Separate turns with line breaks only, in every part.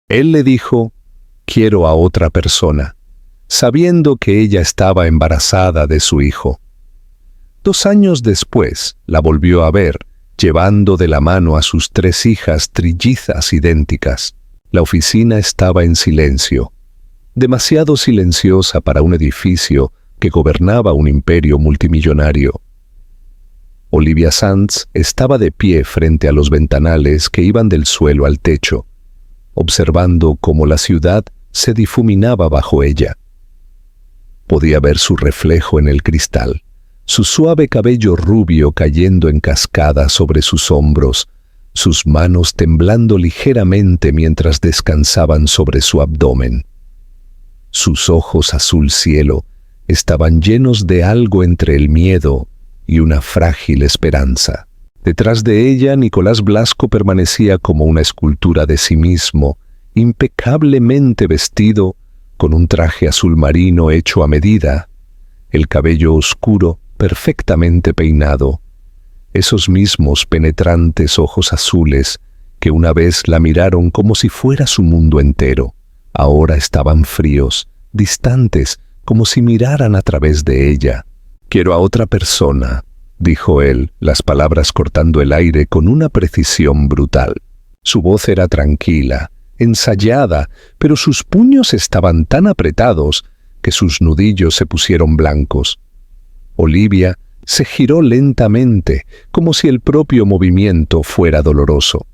Él le dijo: «Quiero a otra persona», sabiendo que ella estaba embarazada de su hijo. 2 años después la volvió a ver, llevando de la mano a sus 3 hijas trillizas idénticas. La oficina estaba en silencio, demasiado silenciosa para un edificio que gobernaba un imperio multimillonario. Olivia Sands estaba de pie frente a los ventanales que iban del suelo al techo, observando cómo la ciudad se difuminaba bajo ella. Podía ver su reflejo en el cristal, su suave cabello rubio cayendo en cascada sobre sus hombros, sus manos temblando ligeramente mientras descansaban sobre su abdomen. Sus ojos azul cielo estaban llenos de algo entre el miedo y una frágil esperanza. Detrás de ella, Nicolás Blasco permanecía como una escultura de sí mismo, impecablemente vestido, con un traje azul marino hecho a medida, el cabello oscuro perfectamente peinado, esos mismos penetrantes ojos azules que una vez la miraron como si fuera su mundo entero, ahora estaban fríos, distantes, como si miraran a través de ella. «Quiero a otra persona», dijo él, las palabras cortando el aire con una precisión brutal. Su voz era tranquila, ensayada, pero sus puños estaban tan apretados que sus nudillos se pusieron blancos. Olivia se giró lentamente, como si el propio movimiento fuera doloroso.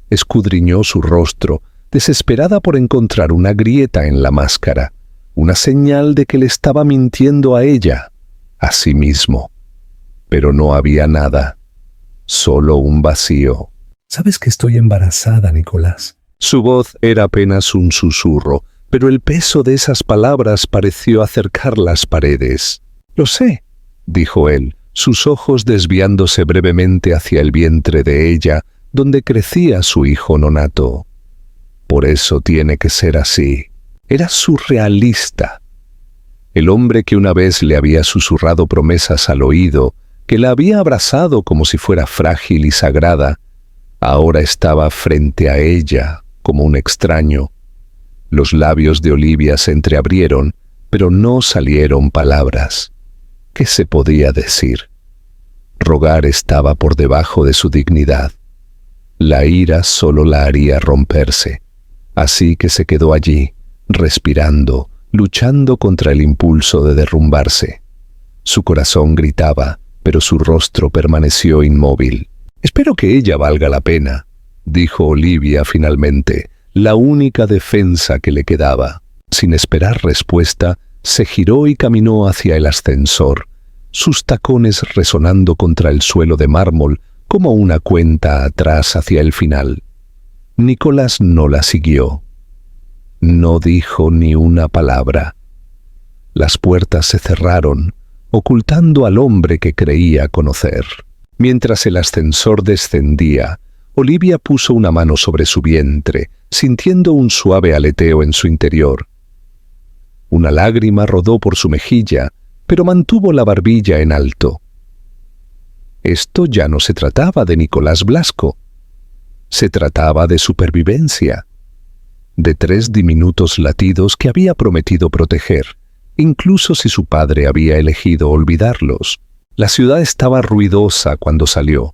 Escudriñó su rostro, desesperada por encontrar una grieta en la máscara, una señal de que le estaba mintiendo a ella, a sí mismo. Pero no había nada, solo un vacío.
«¿Sabes que estoy embarazada, Nicolás?».
Su voz era apenas un susurro, pero el peso de esas palabras pareció acercar las paredes. «Lo sé», dijo él, sus ojos desviándose brevemente hacia el vientre de ella, donde crecía su hijo nonato. «Por eso tiene que ser así». Era surrealista. El hombre que una vez le había susurrado promesas al oído, que la había abrazado como si fuera frágil y sagrada, ahora estaba frente a ella como un extraño. Los labios de Olivia se entreabrieron, pero no salieron palabras. ¿Qué se podía decir? Rogar estaba por debajo de su dignidad. La ira solo la haría romperse. Así que se quedó allí, respirando, luchando contra el impulso de derrumbarse. Su corazón gritaba, pero su rostro permaneció inmóvil. «Espero que ella valga la pena», dijo Olivia finalmente, la única defensa que le quedaba. Sin esperar respuesta, se giró y caminó hacia el ascensor, sus tacones resonando contra el suelo de mármol como una cuenta atrás hacia el final. Nicolás no la siguió. No dijo ni una palabra. Las puertas se cerraron, ocultando al hombre que creía conocer. Mientras el ascensor descendía, Olivia puso una mano sobre su vientre, sintiendo un suave aleteo en su interior. Una lágrima rodó por su mejilla, pero mantuvo la barbilla en alto. Esto ya no se trataba de Nicolás Blasco. Se trataba de supervivencia, de 3 diminutos latidos que había prometido proteger, incluso si su padre había elegido olvidarlos. La ciudad estaba ruidosa cuando salió.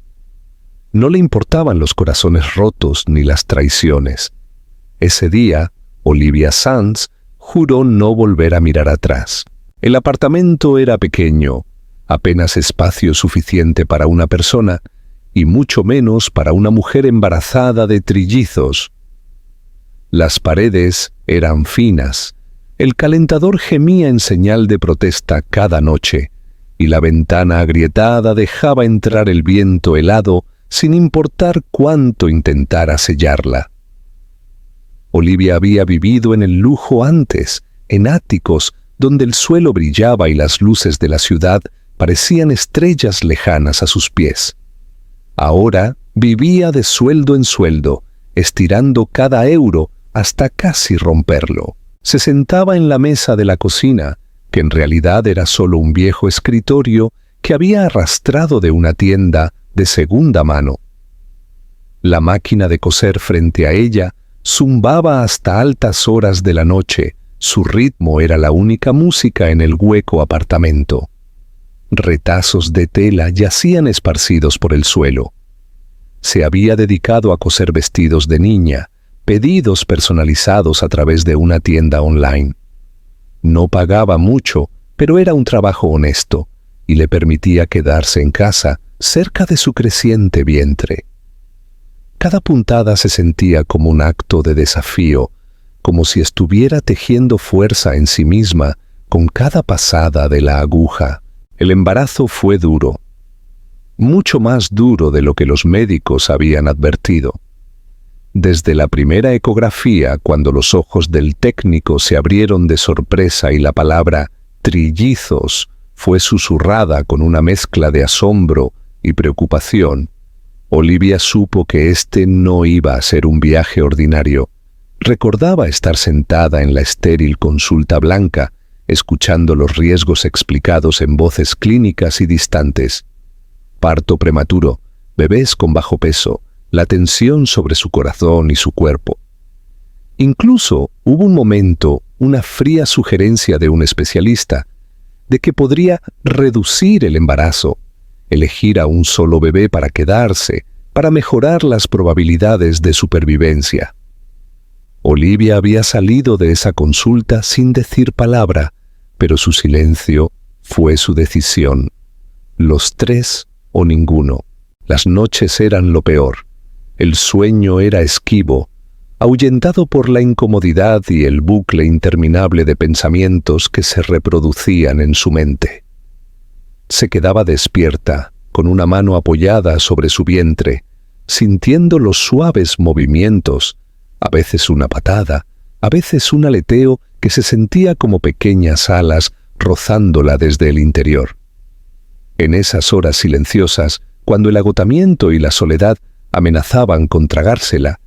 No le importaban los corazones rotos ni las traiciones. Ese día, Olivia Sands juró no volver a mirar atrás. El apartamento era pequeño, apenas espacio suficiente para una persona, y mucho menos para una mujer embarazada de trillizos. Las paredes eran finas, el calentador gemía en señal de protesta cada noche, y la ventana agrietada dejaba entrar el viento helado sin importar cuánto intentara sellarla. Olivia había vivido en el lujo antes, en áticos donde el suelo brillaba y las luces de la ciudad parecían estrellas lejanas a sus pies. Ahora vivía de sueldo en sueldo, estirando cada euro hasta casi romperlo. Se sentaba en la mesa de la cocina, que en realidad era solo un viejo escritorio que había arrastrado de una tienda de segunda mano. La máquina de coser frente a ella Zumbaba hasta altas horas de la noche. Su ritmo era la única música en el hueco apartamento. Retazos de tela yacían esparcidos por el suelo. Se había dedicado a coser vestidos de niña, pedidos personalizados a través de una tienda online. No pagaba mucho, pero era un trabajo honesto y le permitía quedarse en casa, cerca de su creciente vientre. Cada puntada se sentía como un acto de desafío, como si estuviera tejiendo fuerza en sí misma con cada pasada de la aguja. El embarazo fue duro, mucho más duro de lo que los médicos habían advertido. Desde la primera ecografía, cuando los ojos del técnico se abrieron de sorpresa y la palabra trillizos fue susurrada con una mezcla de asombro y preocupación, Olivia supo que este no iba a ser un viaje ordinario. Recordaba estar sentada en la estéril consulta blanca, escuchando los riesgos explicados en voces clínicas y distantes. Parto prematuro, bebés con bajo peso, la tensión sobre su corazón y su cuerpo. Incluso hubo un momento, una fría sugerencia de un especialista, de que podría reducir el embarazo, elegir a un solo bebé para quedarse, para mejorar las probabilidades de supervivencia. Olivia había salido de esa consulta sin decir palabra, pero su silencio fue su decisión. Los tres o ninguno. Las noches eran lo peor. El sueño era esquivo, ahuyentado por la incomodidad y el bucle interminable de pensamientos que se reproducían en su mente. Se quedaba despierta, con una mano apoyada sobre su vientre, sintiendo los suaves movimientos, a veces una patada, a veces un aleteo que se sentía como pequeñas alas rozándola desde el interior. En esas horas silenciosas, cuando el agotamiento y la soledad amenazaban con tragársela,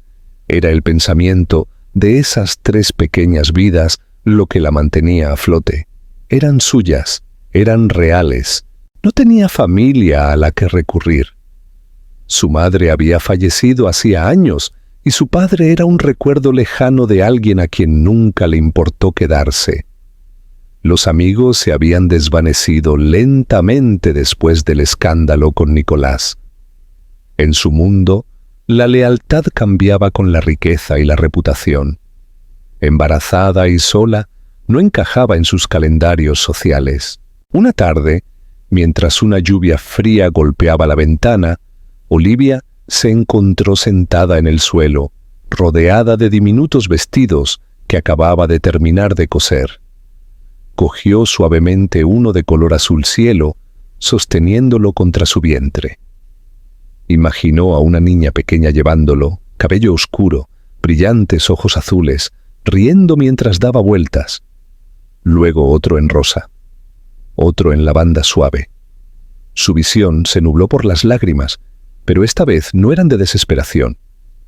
era el pensamiento de esas tres pequeñas vidas lo que la mantenía a flote. Eran suyas, eran reales. No tenía familia a la que recurrir. Su madre había fallecido hacía años y su padre era un recuerdo lejano de alguien a quien nunca le importó quedarse. Los amigos se habían desvanecido lentamente después del escándalo con Nicolás. En su mundo, la lealtad cambiaba con la riqueza y la reputación. Embarazada y sola, no encajaba en sus calendarios sociales. Una tarde, mientras una lluvia fría golpeaba la ventana, Olivia se encontró sentada en el suelo, rodeada de diminutos vestidos que acababa de terminar de coser. Cogió suavemente uno de color azul cielo, sosteniéndolo contra su vientre. Imaginó a una niña pequeña llevándolo, cabello oscuro, brillantes ojos azules, riendo mientras daba vueltas. Luego otro en rosa, otro en lavanda suave. Su visión se nubló por las lágrimas, pero esta vez no eran de desesperación.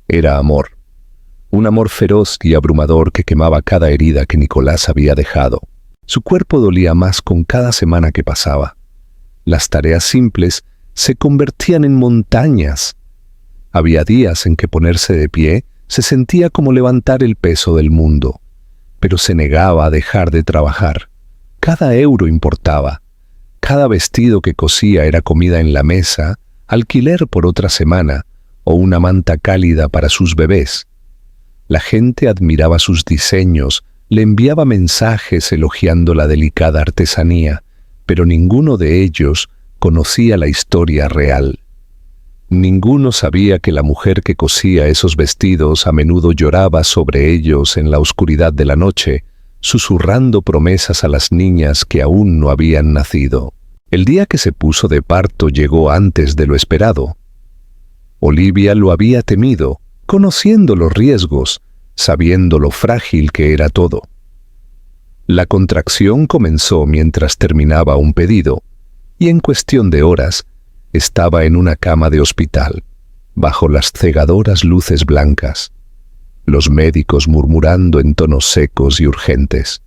Era amor. Un amor feroz y abrumador que quemaba cada herida que Nicolás había dejado. Su cuerpo dolía más con cada semana que pasaba. Las tareas simples se convertían en montañas. Había días en que ponerse de pie se sentía como levantar el peso del mundo, pero se negaba a dejar de trabajar. Cada euro importaba. Cada vestido que cosía era comida en la mesa, alquiler por otra semana o una manta cálida para sus bebés. La gente admiraba sus diseños, le enviaba mensajes elogiando la delicada artesanía, pero ninguno de ellos conocía la historia real. Ninguno sabía que la mujer que cosía esos vestidos a menudo lloraba sobre ellos en la oscuridad de la noche, susurrando promesas a las niñas que aún no habían nacido. El día que se puso de parto llegó antes de lo esperado. Olivia lo había temido, conociendo los riesgos, sabiendo lo frágil que era todo. La contracción comenzó mientras terminaba un pedido, y en cuestión de horas estaba en una cama de hospital, bajo las cegadoras luces blancas, los médicos murmurando en tonos secos y urgentes.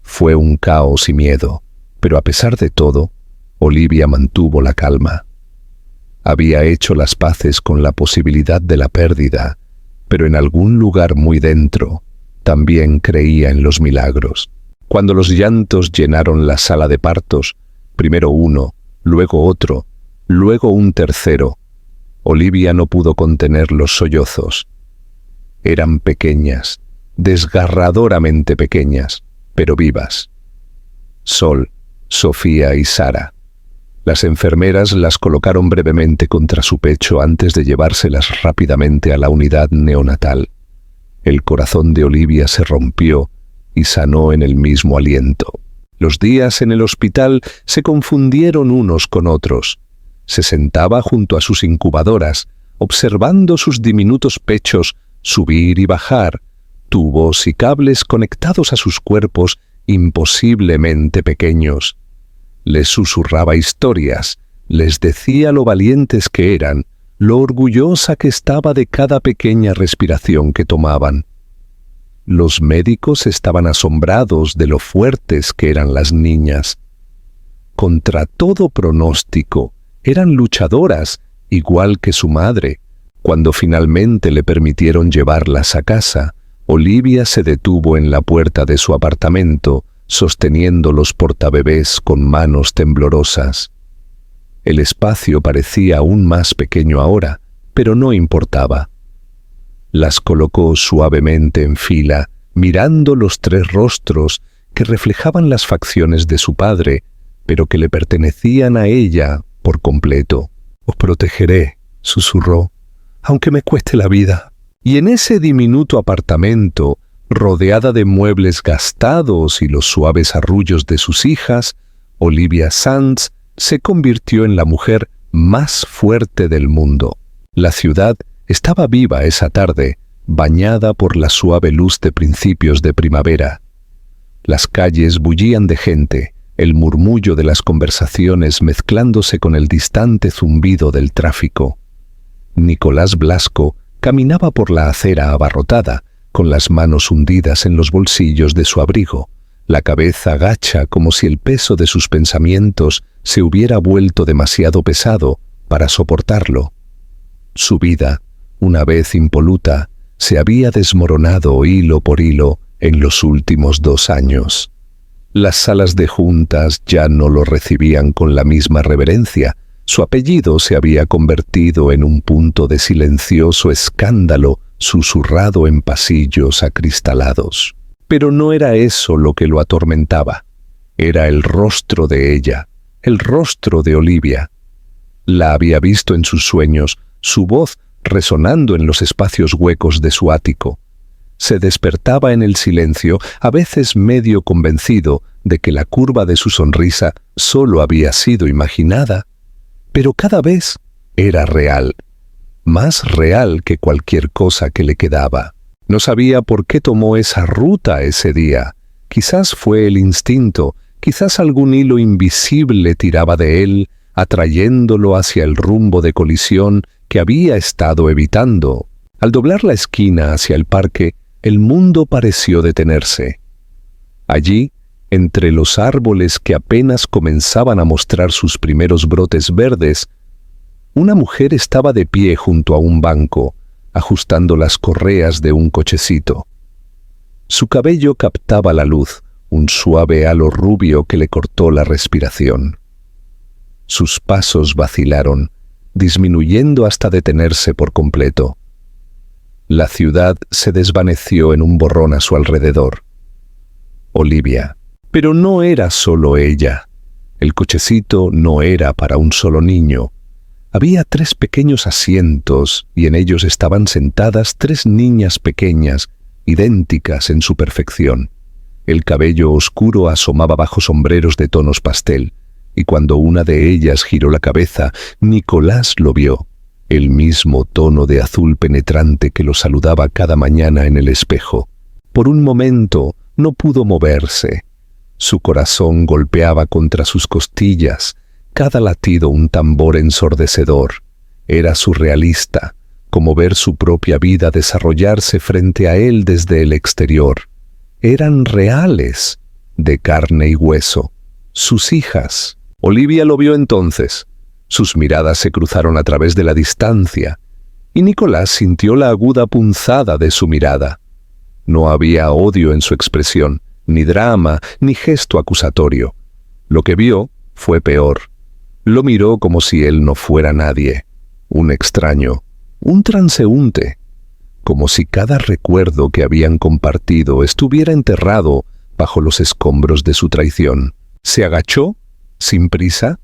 Fue un caos y miedo, pero a pesar de todo, Olivia mantuvo la calma. Había hecho las paces con la posibilidad de la pérdida pero en algún lugar muy dentro también creía en los milagros. Cuando los llantos llenaron la sala de partos, primero uno, luego otro, luego un tercero, Olivia no pudo contener los sollozos. Eran pequeñas, desgarradoramente pequeñas, pero vivas. Sol, Sofía y Sara. Las enfermeras las colocaron brevemente contra su pecho antes de llevárselas rápidamente a la unidad neonatal. El corazón de Olivia se rompió y sanó en el mismo aliento. Los días en el hospital se confundieron unos con otros. Se sentaba junto a sus incubadoras, observando sus diminutos pechos subir y bajar, tubos y cables conectados a sus cuerpos imposiblemente pequeños. Les susurraba historias, les decía lo valientes que eran, lo orgullosa que estaba de cada pequeña respiración que tomaban. Los médicos estaban asombrados de lo fuertes que eran las niñas. Contra todo pronóstico, eran luchadoras, igual que su madre. Cuando finalmente le permitieron llevarlas a casa, Olivia se detuvo en la puerta de su apartamento, sosteniendo los portabebés con manos temblorosas. El espacio parecía aún más pequeño ahora, pero no importaba. Las colocó suavemente en fila, mirando los tres rostros que reflejaban las facciones de su padre, pero que le pertenecían a ella por completo. «Os protegeré», susurró, «aunque me cueste la vida». Y en ese diminuto apartamento, rodeada de muebles gastados y los suaves arrullos de sus hijas, Olivia Sands se convirtió en la mujer más fuerte del mundo. La ciudad estaba viva esa tarde, bañada por la suave luz de principios de primavera. Las calles bullían de gente, el murmullo de las conversaciones mezclándose con el distante zumbido del tráfico. Nicolás Blasco caminaba por la acera abarrotada, con las manos hundidas en los bolsillos de su abrigo, la cabeza gacha como si el peso de sus pensamientos se hubiera vuelto demasiado pesado para soportarlo. Su vida, una vez impoluta, se había desmoronado hilo por hilo en los últimos 2 años. Las salas de juntas ya no lo recibían con la misma reverencia. Su apellido se había convertido en un punto de silencioso escándalo susurrado en pasillos acristalados. Pero no era eso lo que lo atormentaba. Era el rostro de ella, el rostro de Olivia. La había visto en sus sueños, su voz resonando en los espacios huecos de su ático. Se despertaba en el silencio, a veces medio convencido de que la curva de su sonrisa solo había sido imaginada, pero cada vez era real, más real que cualquier cosa que le quedaba. No sabía por qué tomó esa ruta ese día. Quizás fue el instinto, quizás algún hilo invisible tiraba de él, atrayéndolo hacia el rumbo de colisión que había estado evitando. Al doblar la esquina hacia el parque, el mundo pareció detenerse. Allí, entre los árboles que apenas comenzaban a mostrar sus primeros brotes verdes, una mujer estaba de pie junto a un banco, ajustando las correas de un cochecito. Su cabello captaba la luz, un suave halo rubio que le cortó la respiración. Sus pasos vacilaron, disminuyendo hasta detenerse por completo. La ciudad se desvaneció en un borrón a su alrededor. Olivia. Pero no era solo ella. El cochecito no era para un solo niño. Había 3 pequeños asientos y en ellos estaban sentadas 3 niñas pequeñas, idénticas en su perfección. El cabello oscuro asomaba bajo sombreros de tonos pastel, y cuando una de ellas giró la cabeza, Nicolás lo vio, el mismo tono de azul penetrante que lo saludaba cada mañana en el espejo. Por un momento no pudo moverse. Su corazón golpeaba contra sus costillas, cada latido un tambor ensordecedor. Era surrealista, como ver su propia vida desarrollarse frente a él desde el exterior. Eran reales, de carne y hueso, sus hijas. Olivia lo vio entonces. Sus miradas se cruzaron a través de la distancia, y Nicolás sintió la aguda punzada de su mirada. No había odio en su expresión, ni drama, ni gesto acusatorio. Lo que vio fue peor. Lo miró como si él no fuera nadie, un extraño, un transeúnte, como si cada recuerdo que habían compartido estuviera enterrado bajo los escombros de su traición. Se agachó, sin prisa,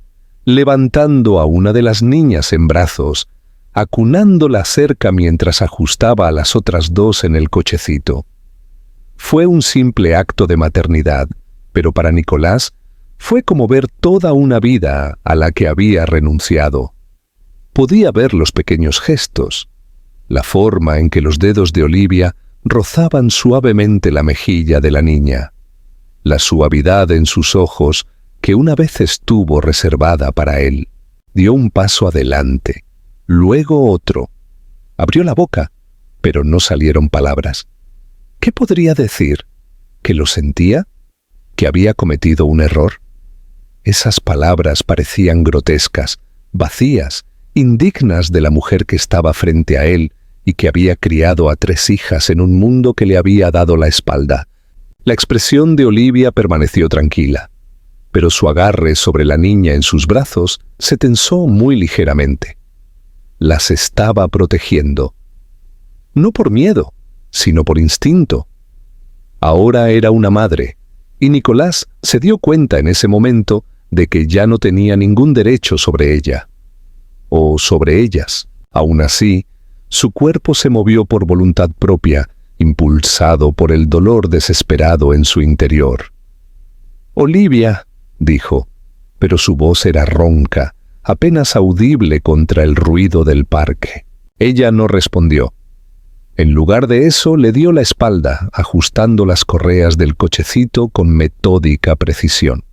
levantando a una de las niñas en brazos, acunándola cerca mientras ajustaba a las otras dos en el cochecito. Fue un simple acto de maternidad, pero para Nicolás fue como ver toda una vida a la que había renunciado. Podía ver los pequeños gestos, la forma en que los dedos de Olivia rozaban suavemente la mejilla de la niña, la suavidad en sus ojos que una vez estuvo reservada para él. Dio un paso adelante, luego otro. Abrió la boca, pero no salieron palabras. ¿Qué podría decir? ¿Que lo sentía? ¿Que había cometido un error? Esas palabras parecían grotescas, vacías, indignas de la mujer que estaba frente a él y que había criado a 3 hijas en un mundo que le había dado la espalda. La expresión de Olivia permaneció tranquila, pero su agarre sobre la niña en sus brazos se tensó muy ligeramente. Las estaba protegiendo. No por miedo, sino por instinto. Ahora era una madre, y Nicolás se dio cuenta en ese momento de que ya no tenía ningún derecho sobre ella, o sobre ellas. Aún así, su cuerpo se movió por voluntad propia, impulsado por el dolor desesperado en su interior. «Olivia», dijo, pero su voz era ronca, apenas audible contra el ruido del parque. Ella no respondió. En lugar de eso, le dio la espalda, ajustando las correas del cochecito con metódica precisión.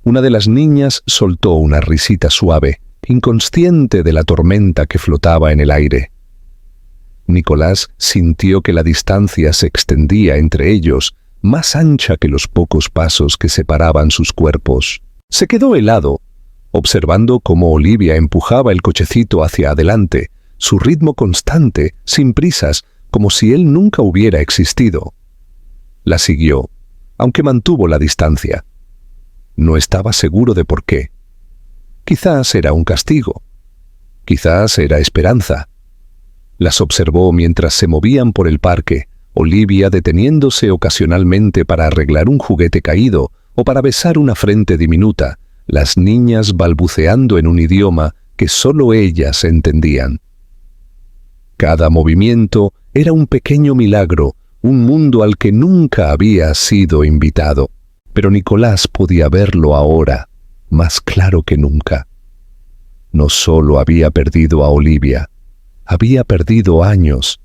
Una de las niñas soltó una risita suave, inconsciente de la tormenta que flotaba en el aire. Nicolás sintió que la distancia se extendía entre ellos, más ancha que los pocos pasos que separaban sus cuerpos. Se quedó helado, observando cómo Olivia empujaba el cochecito hacia adelante, su ritmo constante, sin prisas, como si él nunca hubiera existido. La siguió, aunque mantuvo la distancia. No estaba seguro de por qué. Quizás era un castigo. Quizás era esperanza. Las observó mientras se movían por el parque, Olivia deteniéndose ocasionalmente para arreglar un juguete caído o para besar una frente diminuta, las niñas balbuceando en un idioma que solo ellas entendían. Cada movimiento era un pequeño milagro, un mundo al que nunca había sido invitado. Pero Nicolás podía verlo ahora, más claro que nunca. No solo había perdido a Olivia, había perdido años,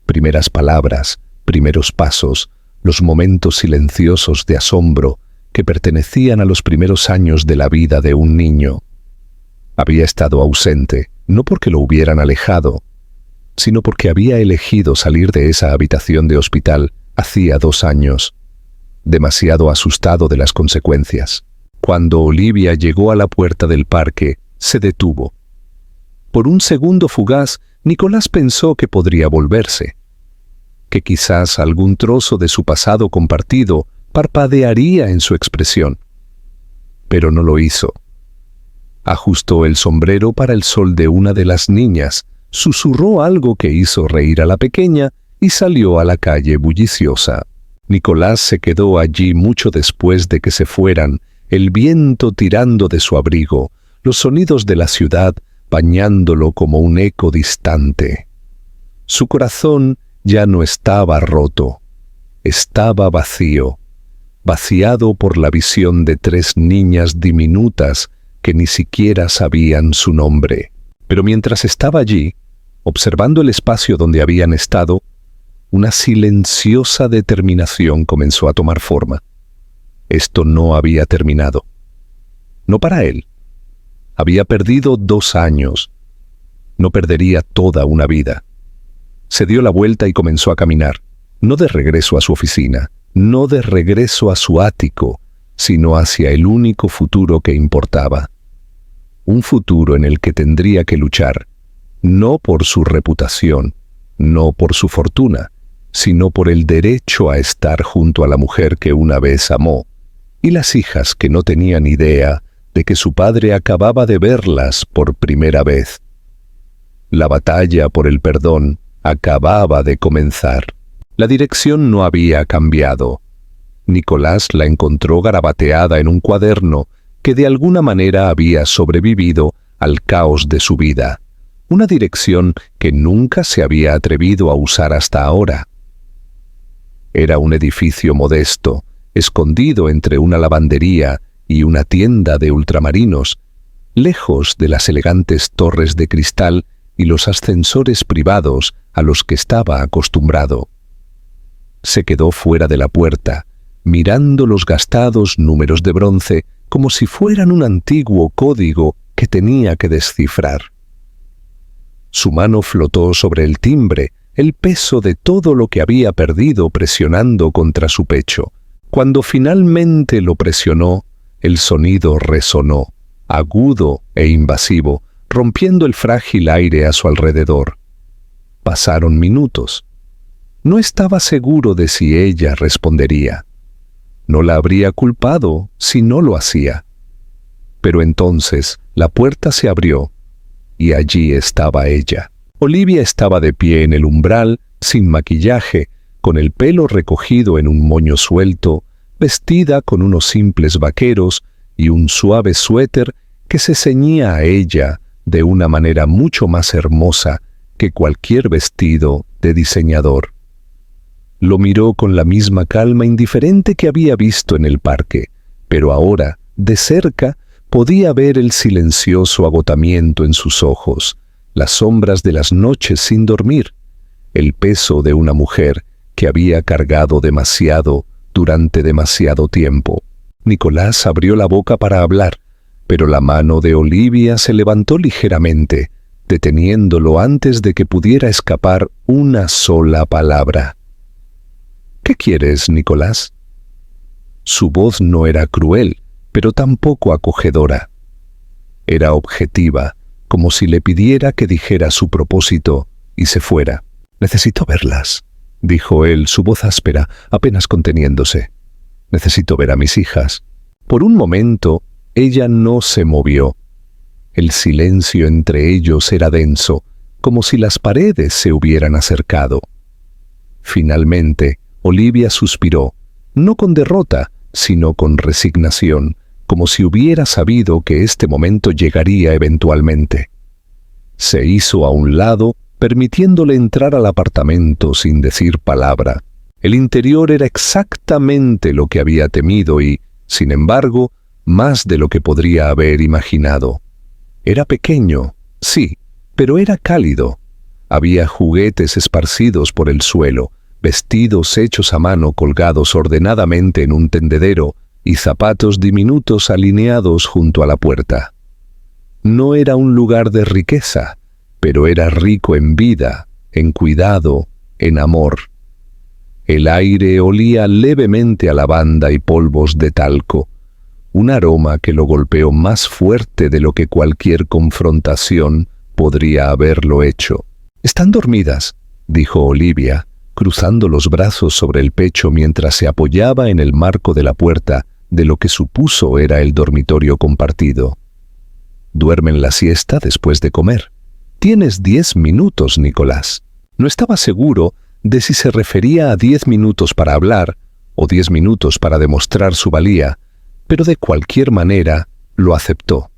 primeras palabras, primeros pasos, los momentos silenciosos de asombro que pertenecían a los primeros años de la vida de un niño. Había estado ausente, no porque lo hubieran alejado, sino porque había elegido salir de esa habitación de hospital hacía 2 años, demasiado asustado de las consecuencias. Cuando Olivia llegó a la puerta del parque, se detuvo. Por un segundo fugaz, Nicolás pensó que podría volverse, que quizás algún trozo de su pasado compartido parpadearía en su expresión. Pero no lo hizo. Ajustó el sombrero para el sol de una de las niñas, susurró algo que hizo reír a la pequeña y salió a la calle bulliciosa. Nicolás se quedó allí mucho después de que se fueran, el viento tirando de su abrigo, los sonidos de la ciudad bañándolo como un eco distante. Su corazón ya no estaba roto, estaba vacío, vaciado por la visión de 3 niñas diminutas que ni siquiera sabían su nombre. Pero mientras estaba allí, observando el espacio donde habían estado, una silenciosa determinación comenzó a tomar forma. Esto no había terminado. No para él. Había perdido 2 años. No perdería toda una vida. Se dio la vuelta y comenzó a caminar, no de regreso a su oficina, no de regreso a su ático, sino hacia el único futuro que importaba. Un futuro en el que tendría que luchar, no por su reputación, no por su fortuna, sino por el derecho a estar junto a la mujer que una vez amó, y las hijas que no tenían idea de que su padre acababa de verlas por primera vez. La batalla por el perdón acababa de comenzar. La dirección no había cambiado. Nicolás la encontró garabateada en un cuaderno que de alguna manera había sobrevivido al caos de su vida, una dirección que nunca se había atrevido a usar hasta ahora. Era un edificio modesto, escondido entre una lavandería y una tienda de ultramarinos, lejos de las elegantes torres de cristal y los ascensores privados a los que estaba acostumbrado. Se quedó fuera de la puerta, mirando los gastados números de bronce como si fueran un antiguo código que tenía que descifrar. Su mano flotó sobre el timbre, el peso de todo lo que había perdido presionando contra su pecho. Cuando finalmente lo presionó, el sonido resonó, agudo e invasivo, rompiendo el frágil aire a su alrededor. Pasaron minutos. No estaba seguro de si ella respondería. No la habría culpado si no lo hacía. Pero entonces la puerta se abrió y allí estaba ella. Olivia estaba de pie en el umbral, sin maquillaje, con el pelo recogido en un moño suelto, vestida con unos simples vaqueros y un suave suéter que se ceñía a ella de una manera mucho más hermosa que cualquier vestido de diseñador. Lo miró con la misma calma indiferente que había visto en el parque, pero ahora, de cerca, podía ver el silencioso agotamiento en sus ojos, las sombras de las noches sin dormir, el peso de una mujer que había cargado demasiado durante demasiado tiempo. Nicolás abrió la boca para hablar, pero la mano de Olivia se levantó ligeramente, deteniéndolo antes de que pudiera escapar una sola palabra. ¿Qué quieres, Nicolás? Su voz no era cruel, pero tampoco acogedora. Era objetiva, como si le pidiera que dijera su propósito y se fuera. «Necesito verlas», dijo él, su voz áspera, apenas conteniéndose. «Necesito ver a mis hijas». Por un momento, ella no se movió. El silencio entre ellos era denso, como si las paredes se hubieran acercado. Finalmente, Olivia suspiró, no con derrota, sino con resignación, como si hubiera sabido que este momento llegaría eventualmente. Se hizo a un lado, permitiéndole entrar al apartamento sin decir palabra. El interior era exactamente lo que había temido y, sin embargo, más de lo que podría haber imaginado. Era pequeño, sí, pero era cálido. Había juguetes esparcidos por el suelo, vestidos hechos a mano colgados ordenadamente en un tendedero y zapatos diminutos alineados junto a la puerta. No era un lugar de riqueza, pero era rico en vida, en cuidado, en amor. El aire olía levemente a lavanda y polvos de talco, un aroma que lo golpeó más fuerte de lo que cualquier confrontación podría haberlo hecho. «Están dormidas», dijo Olivia, cruzando los brazos sobre el pecho mientras se apoyaba en el marco de la puerta de lo que supuso era el dormitorio compartido. «Duermen la siesta después de comer. Tienes 10 minutos, Nicolás». No estaba seguro de si se refería a 10 minutos para hablar o 10 minutos para demostrar su valía, pero de cualquier manera lo aceptó.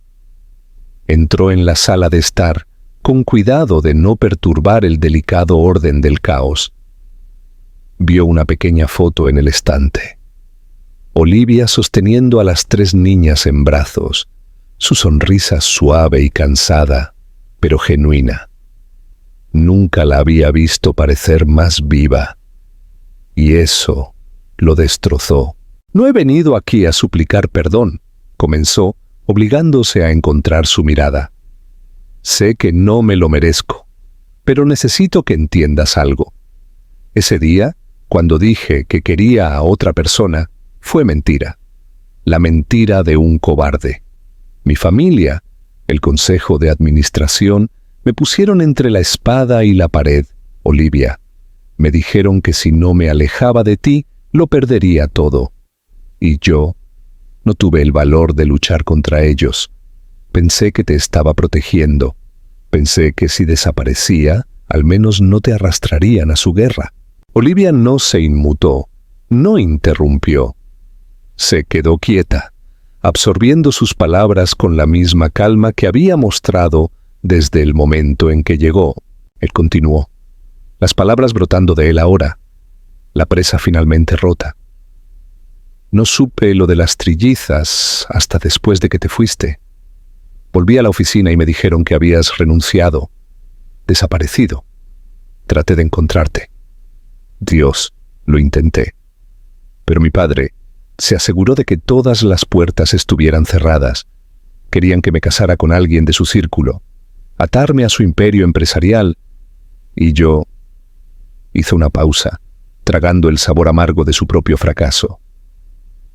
Entró en la sala de estar, con cuidado de no perturbar el delicado orden del caos. Vio una pequeña foto en el estante. Olivia sosteniendo a las 3 niñas en brazos, su sonrisa suave y cansada, pero genuina. Nunca la había visto parecer más viva. Y eso lo destrozó. «No he venido aquí a suplicar perdón», comenzó, obligándose a encontrar su mirada. «Sé que no me lo merezco, pero necesito que entiendas algo. Ese día, cuando dije que quería a otra persona, fue mentira. La mentira de un cobarde. Mi familia, el consejo de administración, Me pusieron entre la espada y la pared, Olivia. Me dijeron que si no me alejaba de ti, lo perdería todo. Y yo no tuve el valor de luchar contra ellos. Pensé que te estaba protegiendo. Pensé que si desaparecía, al menos no te arrastrarían a su guerra. Olivia no se inmutó, no interrumpió. Se quedó quieta, absorbiendo sus palabras con la misma calma que había mostrado desde el momento en que llegó. Él continuó, las palabras brotando de él ahora, la presa finalmente rota. No supe lo de las trillizas hasta después de que te fuiste. Volví a la oficina y me dijeron que habías renunciado, desaparecido. Traté de encontrarte. Dios, lo intenté. Pero mi padre se aseguró de que todas las puertas estuvieran cerradas. Querían que me casara con alguien de su círculo, atarme a su imperio empresarial, y yo hice una pausa, tragando el sabor amargo de su propio fracaso.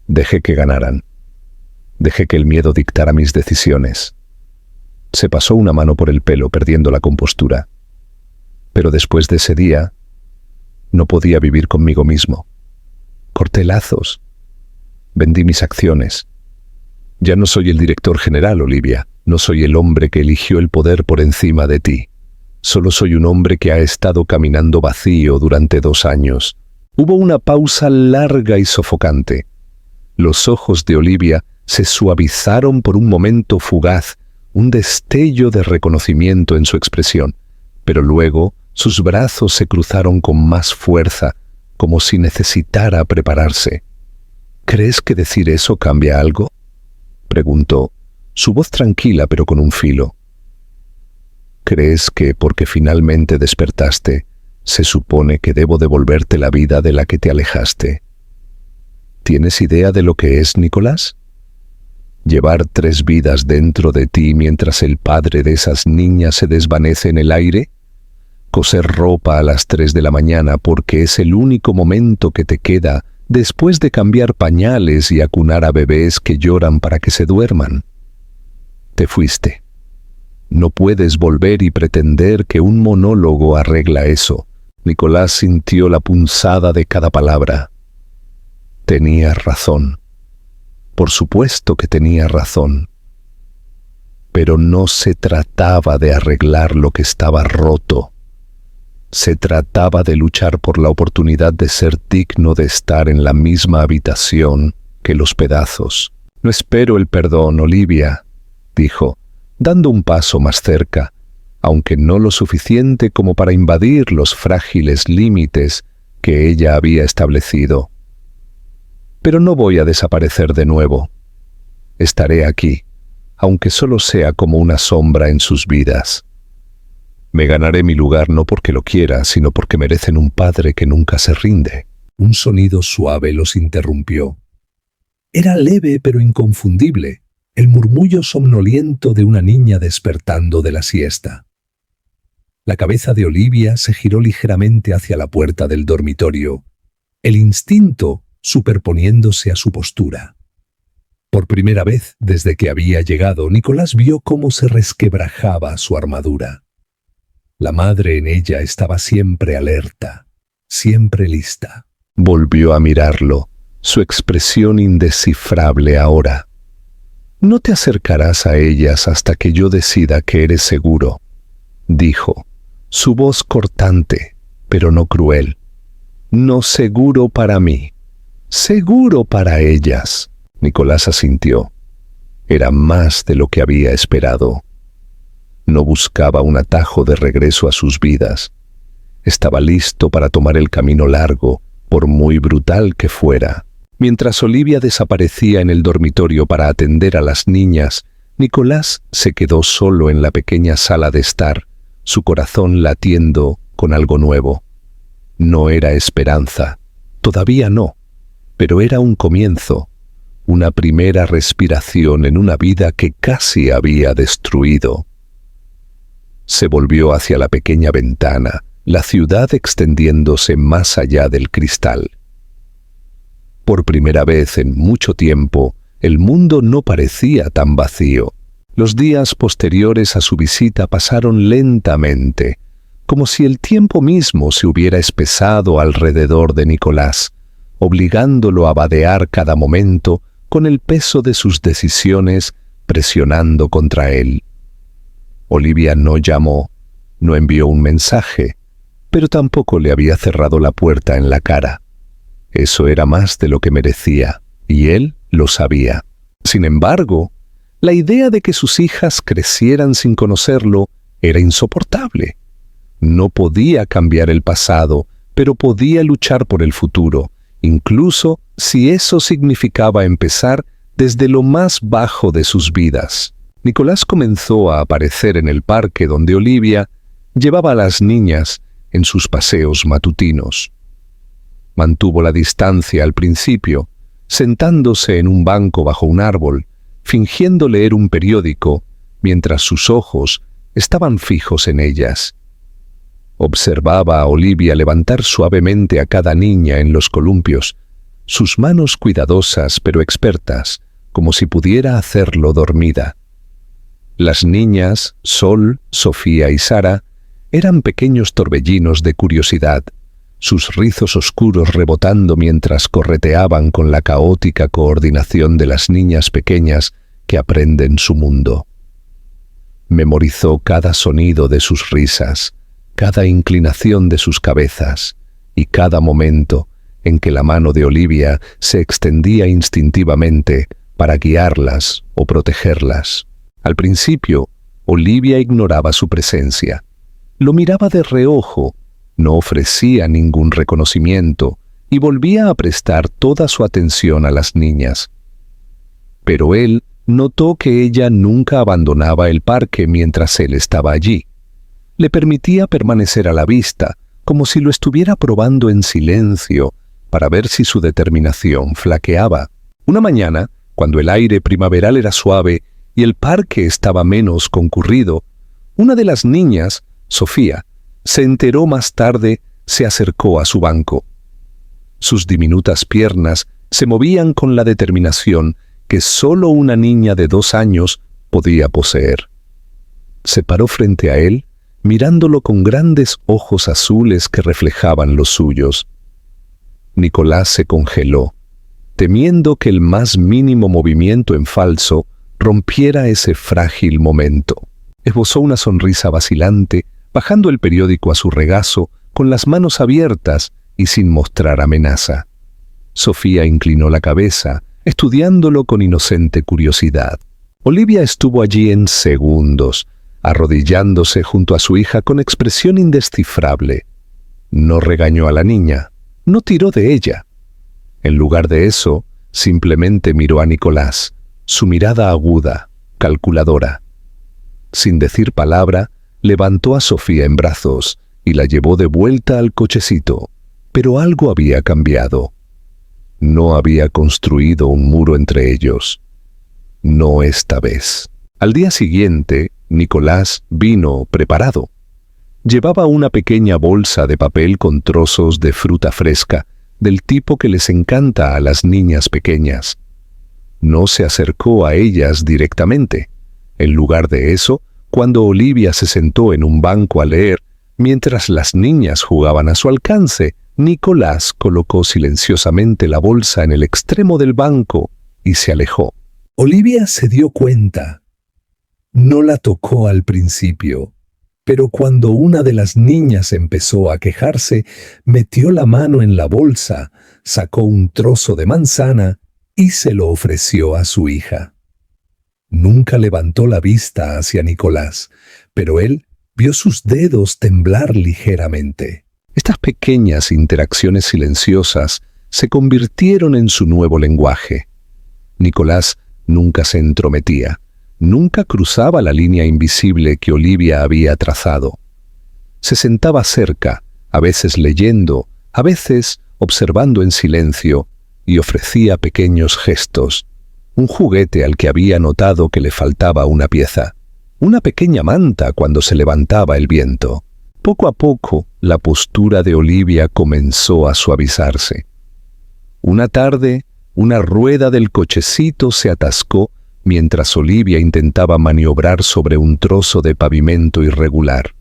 Dejé que ganaran. Dejé que el miedo dictara mis decisiones. Se pasó una mano por el pelo, perdiendo la compostura. Pero después de ese día, no podía vivir conmigo mismo. Corté lazos. Vendí mis acciones. Ya no soy el director general, Olivia. No soy el hombre que eligió el poder por encima de ti. Solo soy un hombre que ha estado caminando vacío durante 2 años. Hubo una pausa larga y sofocante. Los ojos de Olivia se suavizaron por un momento fugaz, un destello de reconocimiento en su expresión, pero luego sus brazos se cruzaron con más fuerza, como si necesitara prepararse. ¿Crees que decir eso cambia algo?, preguntó, su voz tranquila pero con un filo. ¿Crees que porque finalmente despertaste, se supone que debo devolverte la vida de la que te alejaste? ¿Tienes idea de lo que es, Nicolás? ¿Llevar 3 vidas dentro de ti mientras el padre de esas niñas se desvanece en el aire? ¿Coser ropa a las 3 de la mañana porque es el único momento que te queda después de cambiar pañales y acunar a bebés que lloran para que se duerman? Te fuiste. No puedes volver y pretender que un monólogo arregla eso. Nicolás sintió la punzada de cada palabra. Tenías razón. Por supuesto que tenía razón. Pero no se trataba de arreglar lo que estaba roto. Se trataba de luchar por la oportunidad de ser digno de estar en la misma habitación que los pedazos. No espero el perdón, Olivia, dijo, dando un paso más cerca, aunque no lo suficiente como para invadir los frágiles límites que ella había establecido. Pero no voy a desaparecer de nuevo. Estaré aquí, aunque solo sea como una sombra en sus vidas. Me ganaré mi lugar no porque lo quiera, sino porque merecen un padre que nunca se rinde.
Un sonido suave los interrumpió. Era leve pero inconfundible, el murmullo somnoliento de una niña despertando de la siesta. La cabeza de Olivia se giró ligeramente hacia la puerta del dormitorio, el instinto superponiéndose a su postura. Por primera vez desde que había llegado, Nicolás vio cómo se resquebrajaba su armadura. La madre en ella estaba siempre alerta, siempre lista.
Volvió a mirarlo, su expresión indescifrable ahora. No te acercarás a ellas hasta que yo decida que eres seguro, dijo, su voz cortante, pero no cruel. No seguro para mí, seguro para ellas. Nicolás asintió. Era más de lo que había esperado. No buscaba un atajo de regreso a sus vidas. Estaba listo para tomar el camino largo, por muy brutal que fuera. Mientras Olivia desaparecía en el dormitorio para atender a las niñas, Nicolás se quedó solo en la pequeña sala de estar, su corazón latiendo con algo nuevo. No era esperanza, todavía no, pero era un comienzo, una primera respiración en una vida que casi había destruido. Se volvió hacia la pequeña ventana, la ciudad extendiéndose más allá del cristal. Por primera vez en mucho tiempo, el mundo no parecía tan vacío. Los días posteriores a su visita pasaron lentamente, como si el tiempo mismo se hubiera espesado alrededor de Nicolás, obligándolo a vadear cada momento con el peso de sus decisiones presionando contra él. Olivia no llamó, no envió un mensaje, pero tampoco le había cerrado la puerta en la cara. Eso era más de lo que merecía, y él lo sabía. Sin embargo, la idea de que sus hijas crecieran sin conocerlo era insoportable. No podía cambiar el pasado, pero podía luchar por el futuro, incluso si eso significaba empezar desde lo más bajo de sus vidas. Nicolás comenzó a aparecer en el parque donde Olivia llevaba a las niñas en sus paseos matutinos. Mantuvo la distancia al principio, sentándose en un banco bajo un árbol, fingiendo leer un periódico, mientras sus ojos estaban fijos en ellas. Observaba a Olivia levantar suavemente a cada niña en los columpios, sus manos cuidadosas pero expertas, como si pudiera hacerlo dormida. Las niñas, Sol, Sofía y Sara, eran pequeños torbellinos de curiosidad, sus rizos oscuros rebotando mientras correteaban con la caótica coordinación de las niñas pequeñas que aprenden su mundo. Memorizó cada sonido de sus risas, cada inclinación de sus cabezas y cada momento en que la mano de Olivia se extendía instintivamente para guiarlas o protegerlas. Al principio, Olivia ignoraba su presencia. Lo miraba de reojo, no ofrecía ningún reconocimiento y volvía a prestar toda su atención a las niñas. Pero él notó que ella nunca abandonaba el parque mientras él estaba allí. Le permitía permanecer a la vista, como si lo estuviera probando en silencio, para ver si su determinación flaqueaba. Una mañana, cuando el aire primaveral era suave y el parque estaba menos concurrido, una de las niñas, Sofía, se enteró más tarde, se acercó a su banco. Sus diminutas piernas se movían con la determinación que solo una niña de 2 años podía poseer. Se paró frente a él, mirándolo con grandes ojos azules que reflejaban los suyos. Nicolás se congeló, temiendo que el más mínimo movimiento en falso rompiera ese frágil momento. Esbozó una sonrisa vacilante, bajando el periódico a su regazo, con las manos abiertas y sin mostrar amenaza. Sofía inclinó la cabeza, estudiándolo con inocente curiosidad. Olivia estuvo allí en segundos, arrodillándose junto a su hija con expresión indescifrable. No regañó a la niña, no tiró de ella. En lugar de eso, simplemente miró a Nicolás, su mirada aguda, calculadora. Sin decir palabra, levantó a Sofía en brazos y la llevó de vuelta al cochecito, pero algo había cambiado. No había construido un muro entre ellos. No esta vez. Al día siguiente, Nicolás vino preparado. Llevaba una pequeña bolsa de papel con trozos de fruta fresca, del tipo que les encanta a las niñas pequeñas. No se acercó a ellas directamente. En lugar de eso, cuando Olivia se sentó en un banco a leer, mientras las niñas jugaban a su alcance, Nicolás colocó silenciosamente la bolsa en el extremo del banco y se alejó.
Olivia se dio cuenta. No la tocó al principio, pero cuando una de las niñas empezó a quejarse, metió la mano en la bolsa, sacó un trozo de manzana y se lo ofreció a su hija. Nunca levantó la vista hacia Nicolás, pero él vio sus dedos temblar ligeramente.
Estas pequeñas interacciones silenciosas se convirtieron en su nuevo lenguaje. Nicolás nunca se entrometía, nunca cruzaba la línea invisible que Olivia había trazado. Se sentaba cerca, a veces leyendo, a veces observando en silencio, y ofrecía pequeños gestos. Un juguete al que había notado que le faltaba una pieza, una pequeña manta cuando se levantaba el viento. Poco a poco, la postura de Olivia comenzó a suavizarse. Una tarde, una rueda del cochecito se atascó mientras Olivia intentaba maniobrar sobre un trozo de pavimento irregular.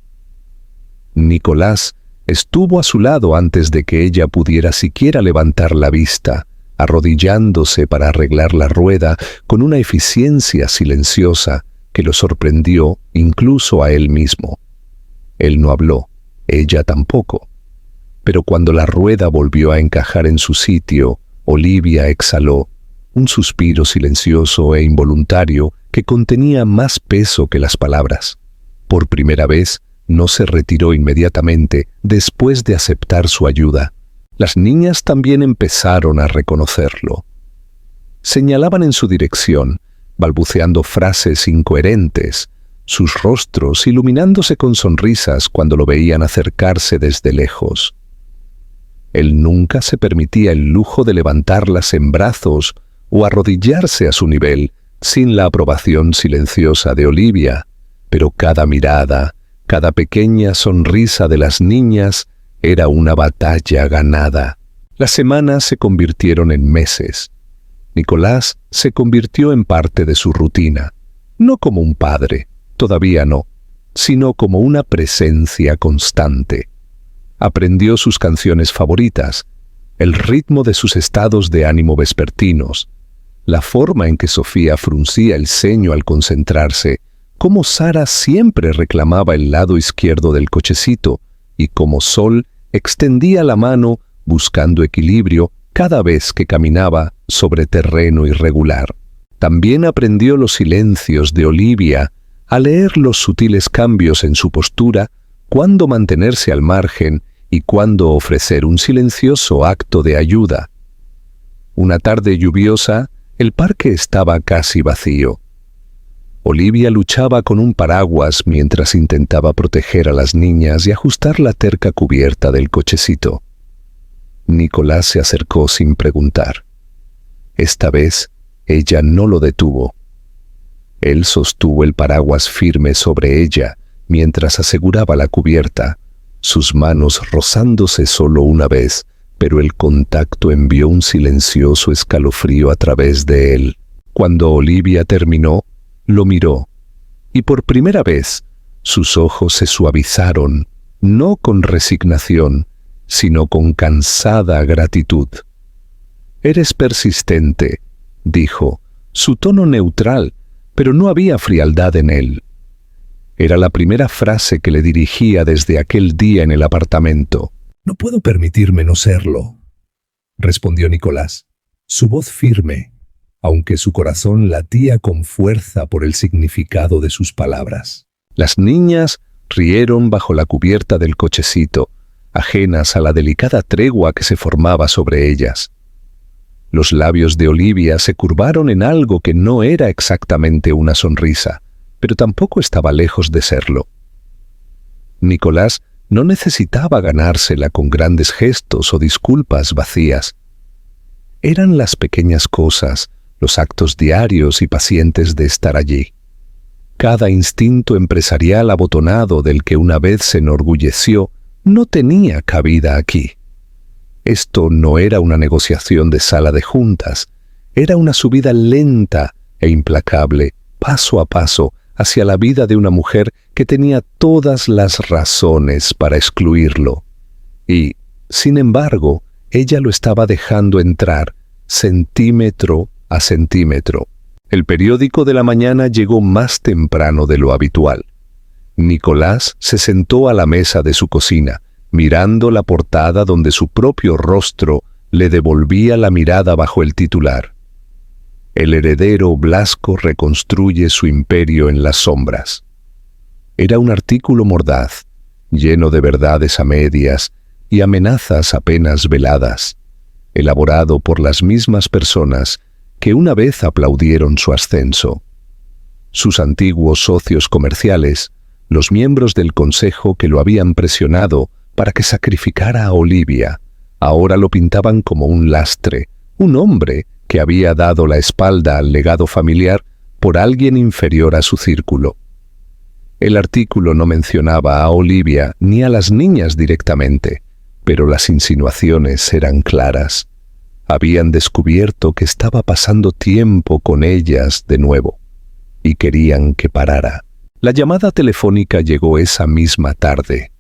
Nicolás estuvo a su lado antes de que ella pudiera siquiera levantar la vista, arrodillándose para arreglar la rueda con una eficiencia silenciosa que lo sorprendió incluso a él mismo. Él no habló, ella tampoco. Pero cuando la rueda volvió a encajar en su sitio, Olivia exhaló un suspiro silencioso e involuntario que contenía más peso que las palabras. Por primera vez, no se retiró inmediatamente después de aceptar su ayuda. Las niñas también empezaron a reconocerlo. Señalaban en su dirección, balbuceando frases incoherentes, sus rostros iluminándose con sonrisas cuando lo veían acercarse desde lejos. Él nunca se permitía el lujo de levantarlas en brazos o arrodillarse a su nivel sin la aprobación silenciosa de Olivia, pero cada mirada, cada pequeña sonrisa de las niñas era una batalla ganada. Las semanas se convirtieron en meses. Nicolás se convirtió en parte de su rutina, no como un padre, todavía no, sino como una presencia constante. Aprendió sus canciones favoritas, el ritmo de sus estados de ánimo vespertinos, la forma en que Sofía fruncía el ceño al concentrarse, cómo Sara siempre reclamaba el lado izquierdo del cochecito y cómo Sol extendía la mano buscando equilibrio cada vez que caminaba sobre terreno irregular. También aprendió los silencios de Olivia, a leer los sutiles cambios en su postura, cuándo mantenerse al margen y cuándo ofrecer un silencioso acto de ayuda. Una tarde lluviosa, el parque estaba casi vacío. Olivia luchaba con un paraguas mientras intentaba proteger a las niñas y ajustar la terca cubierta del cochecito. Nicolás se acercó sin preguntar. Esta vez, ella no lo detuvo. Él sostuvo el paraguas firme sobre ella mientras aseguraba la cubierta, sus manos rozándose solo una vez, pero el contacto envió un silencioso escalofrío a través de él. Cuando Olivia terminó, lo miró, y por primera vez sus ojos se suavizaron, no con resignación, sino con cansada gratitud. «Eres persistente», dijo, su tono neutral, pero no había frialdad en él. Era la primera frase que le dirigía desde aquel día en el apartamento.
«No puedo permitirme no serlo», respondió Nicolás, su voz firme, aunque su corazón latía con fuerza por el significado de sus palabras.
Las niñas rieron bajo la cubierta del cochecito, ajenas a la delicada tregua que se formaba sobre ellas. Los labios de Olivia se curvaron en algo que no era exactamente una sonrisa, pero tampoco estaba lejos de serlo. Nicolás no necesitaba ganársela con grandes gestos o disculpas vacías. Eran las pequeñas cosas, los actos diarios y pacientes de estar allí. Cada instinto empresarial abotonado del que una vez se enorgulleció no tenía cabida aquí. Esto no era una negociación de sala de juntas, era una subida lenta e implacable, paso a paso, hacia la vida de una mujer que tenía todas las razones para excluirlo. Y, sin embargo, ella lo estaba dejando entrar, centímetro a centímetro. El periódico de la mañana llegó más temprano de lo habitual. Nicolás se sentó a la mesa de su cocina, mirando la portada donde su propio rostro le devolvía la mirada bajo el titular. El heredero Blasco reconstruye su imperio en las sombras. Era un artículo mordaz, lleno de verdades a medias y amenazas apenas veladas, elaborado por las mismas personas que una vez aplaudieron su ascenso. Sus antiguos socios comerciales, los miembros del consejo que lo habían presionado para que sacrificara a Olivia, ahora lo pintaban como un lastre, un hombre que había dado la espalda al legado familiar por alguien inferior a su círculo. El artículo no mencionaba a Olivia ni a las niñas directamente, pero las insinuaciones eran claras. Habían descubierto que estaba pasando tiempo con ellas de nuevo y querían que parara. La llamada telefónica llegó esa misma tarde.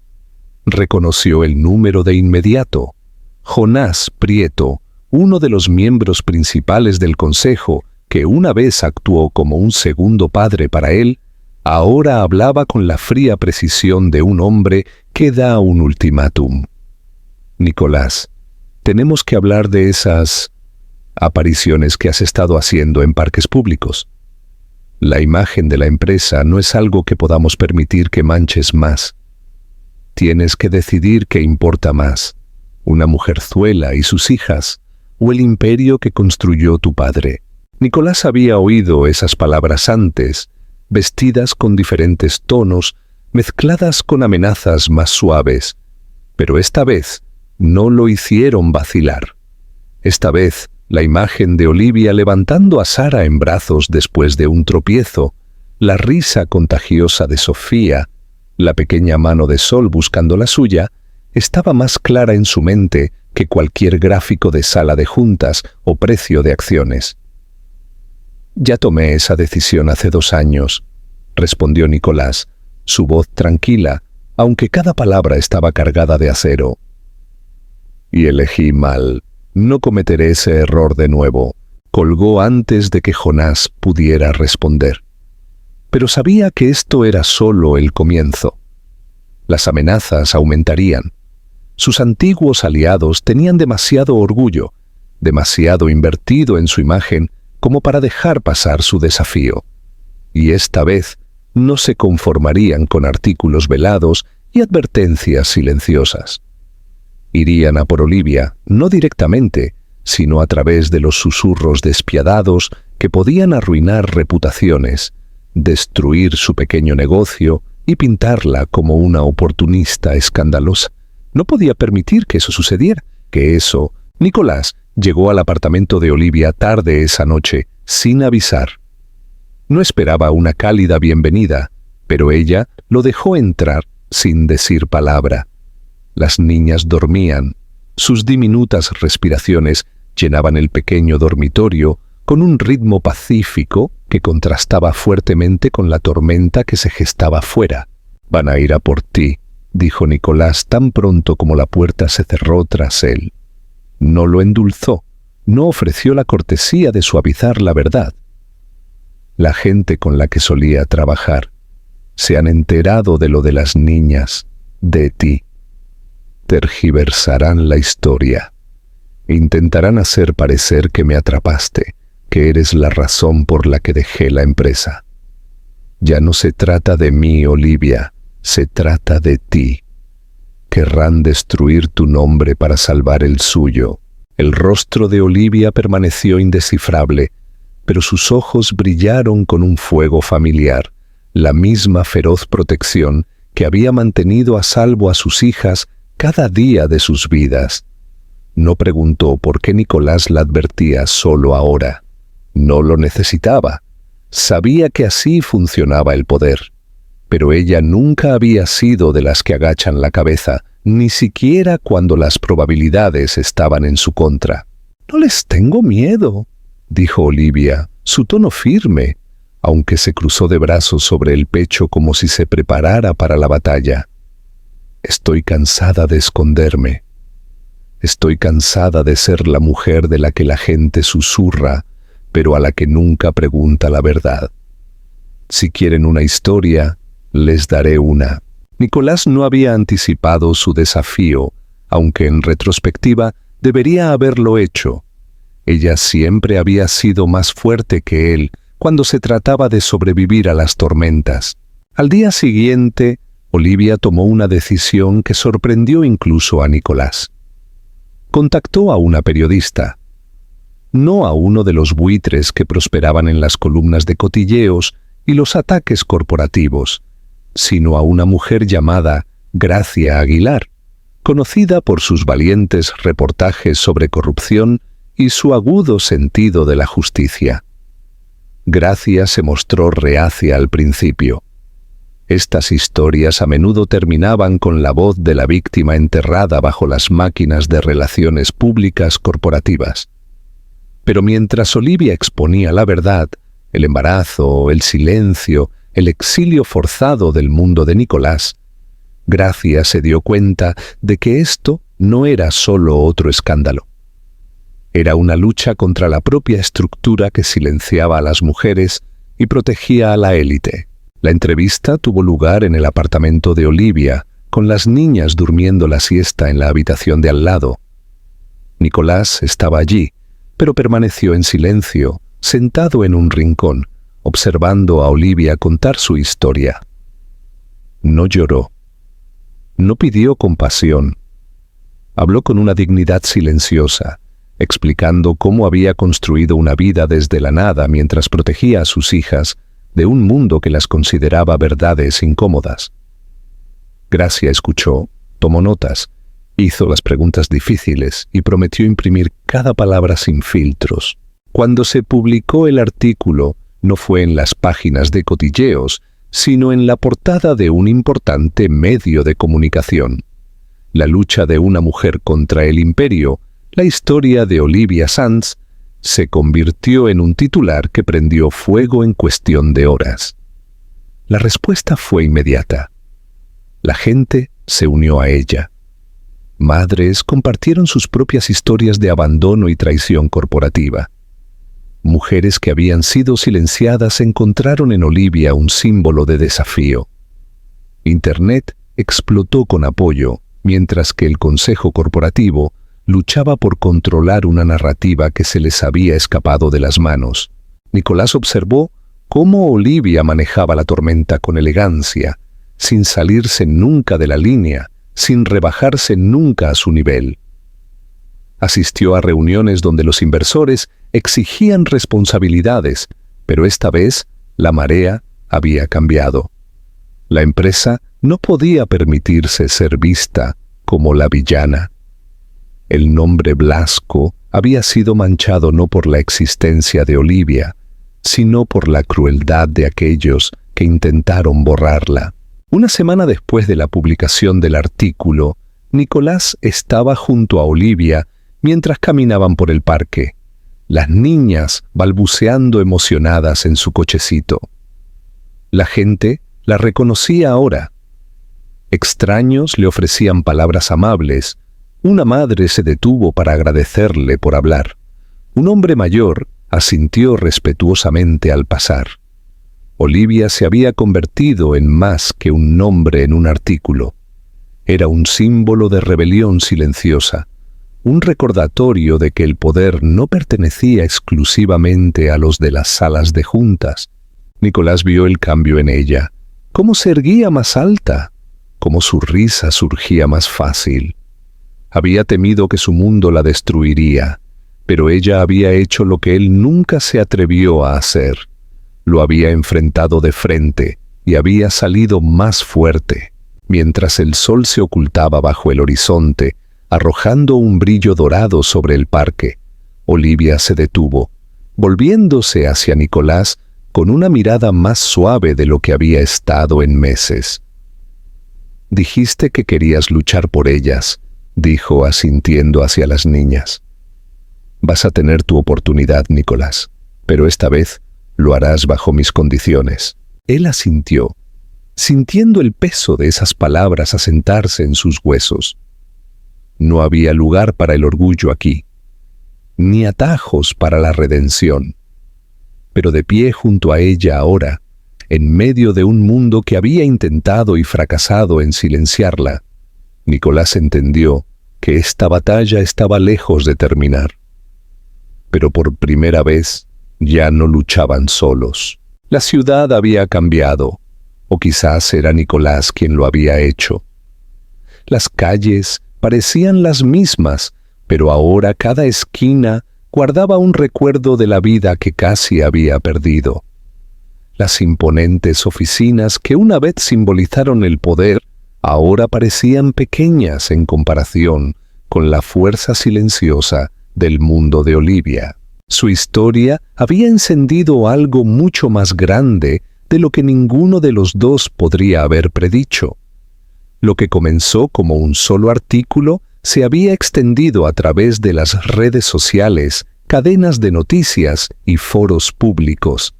Reconoció el número de inmediato. Jonás Prieto, uno de los miembros principales del consejo, que una vez actuó como un segundo padre para él, ahora hablaba con la fría precisión de un hombre que da un ultimátum. Nicolás, tenemos que hablar de esas apariciones que has estado haciendo en parques públicos. La imagen de la empresa no es algo que podamos permitir que manches más. Tienes que decidir qué importa más, una mujerzuela y sus hijas, o el imperio que construyó tu padre. Nicolás había oído esas palabras antes, vestidas con diferentes tonos, mezcladas con amenazas más suaves, pero esta vez no lo hicieron vacilar. Esta vez, la imagen de Olivia levantando a Sara en brazos después de un tropiezo, la risa contagiosa de Sofía, la pequeña mano de Sol buscando la suya, estaba más clara en su mente que cualquier gráfico de sala de juntas o precio de acciones. «Ya tomé esa decisión hace 2 años», respondió Nicolás, su voz tranquila, aunque cada palabra estaba cargada de acero. «Y elegí mal. No cometeré ese error de nuevo», colgó antes de que Jonás pudiera responder. Pero sabía que esto era solo el comienzo. Las amenazas aumentarían. Sus antiguos aliados tenían demasiado orgullo, demasiado invertido en su imagen como para dejar pasar su desafío. Y esta vez no se conformarían con artículos velados y advertencias silenciosas. Irían a por Olivia, no directamente, sino a través de los susurros despiadados que podían arruinar reputaciones, destruir su pequeño negocio y pintarla como una oportunista escandalosa. No podía permitir que eso sucediera, Nicolás llegó al apartamento de Olivia tarde esa noche, sin avisar. No esperaba una cálida bienvenida, pero ella lo dejó entrar sin decir palabra. Las niñas dormían. Sus diminutas respiraciones llenaban el pequeño dormitorio con un ritmo pacífico que contrastaba fuertemente con la tormenta que se gestaba fuera. «Van a ir a por ti», dijo Nicolás tan pronto como la puerta se cerró tras él. No lo endulzó, no ofreció la cortesía de suavizar la verdad. La gente con la que solía trabajar se han enterado de lo de las niñas, de ti. Tergiversarán la historia. Intentarán hacer parecer que me atrapaste, que eres la razón por la que dejé la empresa. Ya no se trata de mí, Olivia, se trata de ti. Querrán destruir tu nombre para salvar el suyo. El rostro de Olivia permaneció indescifrable, pero sus ojos brillaron con un fuego familiar, la misma feroz protección que había mantenido a salvo a sus hijas cada día de sus vidas. No preguntó por qué Nicolás la advertía solo ahora. No lo necesitaba. Sabía que así funcionaba el poder. Pero ella nunca había sido de las que agachan la cabeza, ni siquiera cuando las probabilidades estaban en su contra. «No les tengo miedo», dijo Olivia, su tono firme, aunque se cruzó de brazos sobre el pecho como si se preparara para la batalla. «Estoy cansada de esconderme. Estoy cansada de ser la mujer de la que la gente susurra, pero a la que nunca pregunta la verdad. Si quieren una historia, les daré una». Nicolás no había anticipado su desafío, aunque en retrospectiva debería haberlo hecho. Ella siempre había sido más fuerte que él cuando se trataba de sobrevivir a las tormentas. Al día siguiente, Olivia tomó una decisión que sorprendió incluso a Nicolás. Contactó a una periodista. No a uno de los buitres que prosperaban en las columnas de cotilleos y los ataques corporativos, sino a una mujer llamada Gracia Aguilar, conocida por sus valientes reportajes sobre corrupción y su agudo sentido de la justicia. Gracia se mostró reacia al principio. Estas historias a menudo terminaban con la voz de la víctima enterrada bajo las máquinas de relaciones públicas corporativas. Pero mientras Olivia exponía la verdad, el embarazo, el silencio, el exilio forzado del mundo de Nicolás, Gracia se dio cuenta de que esto no era solo otro escándalo. Era una lucha contra la propia estructura que silenciaba a las mujeres y protegía a la élite. La entrevista tuvo lugar en el apartamento de Olivia, con las niñas durmiendo la siesta en la habitación de al lado. Nicolás estaba allí, pero permaneció en silencio, sentado en un rincón, observando a Olivia contar su historia. No lloró. No pidió compasión. Habló con una dignidad silenciosa, explicando cómo había construido una vida desde la nada mientras protegía a sus hijas de un mundo que las consideraba verdades incómodas. Gracia escuchó, tomó notas, hizo las preguntas difíciles y prometió imprimir cada palabra sin filtros. Cuando se publicó el artículo, no fue en las páginas de cotilleos, sino en la portada de un importante medio de comunicación. La lucha de una mujer contra el imperio, la historia de Olivia Sanz, se convirtió en un titular que prendió fuego en cuestión de horas. La respuesta fue inmediata. La gente se unió a ella. Madres compartieron sus propias historias de abandono y traición corporativa. Mujeres que habían sido silenciadas encontraron en Olivia un símbolo de desafío. Internet explotó con apoyo, mientras que el Consejo Corporativo luchaba por controlar una narrativa que se les había escapado de las manos. Nicolás observó cómo Olivia manejaba la tormenta con elegancia, sin salirse nunca de la línea, sin rebajarse nunca a su nivel. Asistió a reuniones donde los inversores exigían responsabilidades, pero esta vez la marea había cambiado. La empresa no podía permitirse ser vista como la villana. El nombre Blasco había sido manchado no por la existencia de Olivia, sino por la crueldad de aquellos que intentaron borrarla. Una semana después de la publicación del artículo, Nicolás estaba junto a Olivia mientras caminaban por el parque, las niñas balbuceando emocionadas en su cochecito. La gente la reconocía ahora. Extraños le ofrecían palabras amables. Una madre se detuvo para agradecerle por hablar. Un hombre mayor asintió respetuosamente al pasar. Olivia se había convertido en más que un nombre en un artículo. Era un símbolo de rebelión silenciosa, un recordatorio de que el poder no pertenecía exclusivamente a los de las salas de juntas. Nicolás vio el cambio en ella, cómo se erguía más alta, cómo su risa surgía más fácil. Había temido que su mundo la destruiría, pero ella había hecho lo que él nunca se atrevió a hacer. Lo había enfrentado de frente y había salido más fuerte. Mientras el sol se ocultaba bajo el horizonte, arrojando un brillo dorado sobre el parque, Olivia se detuvo, volviéndose hacia Nicolás con una mirada más suave de lo que había estado en meses. «Dijiste que querías luchar por ellas», dijo asintiendo hacia las niñas. «Vas a tener tu oportunidad, Nicolás, pero esta vez lo harás bajo mis condiciones». Él asintió, sintiendo el peso de esas palabras asentarse en sus huesos. No había lugar para el orgullo aquí, ni atajos para la redención. Pero de pie junto a ella ahora, en medio de un mundo que había intentado y fracasado en silenciarla, Nicolás entendió que esta batalla estaba lejos de terminar. Pero por primera vez ya no luchaban solos. La ciudad había cambiado, o quizás era Nicolás quien lo había hecho. Las calles parecían las mismas, pero ahora cada esquina guardaba un recuerdo de la vida que casi había perdido. Las imponentes oficinas que una vez simbolizaron el poder, ahora parecían pequeñas en comparación con la fuerza silenciosa del mundo de Olivia. Su historia había encendido algo mucho más grande de lo que ninguno de los dos podría haber predicho. Lo que comenzó como un solo artículo se había extendido a través de las redes sociales cadenas de noticias y foros públicos.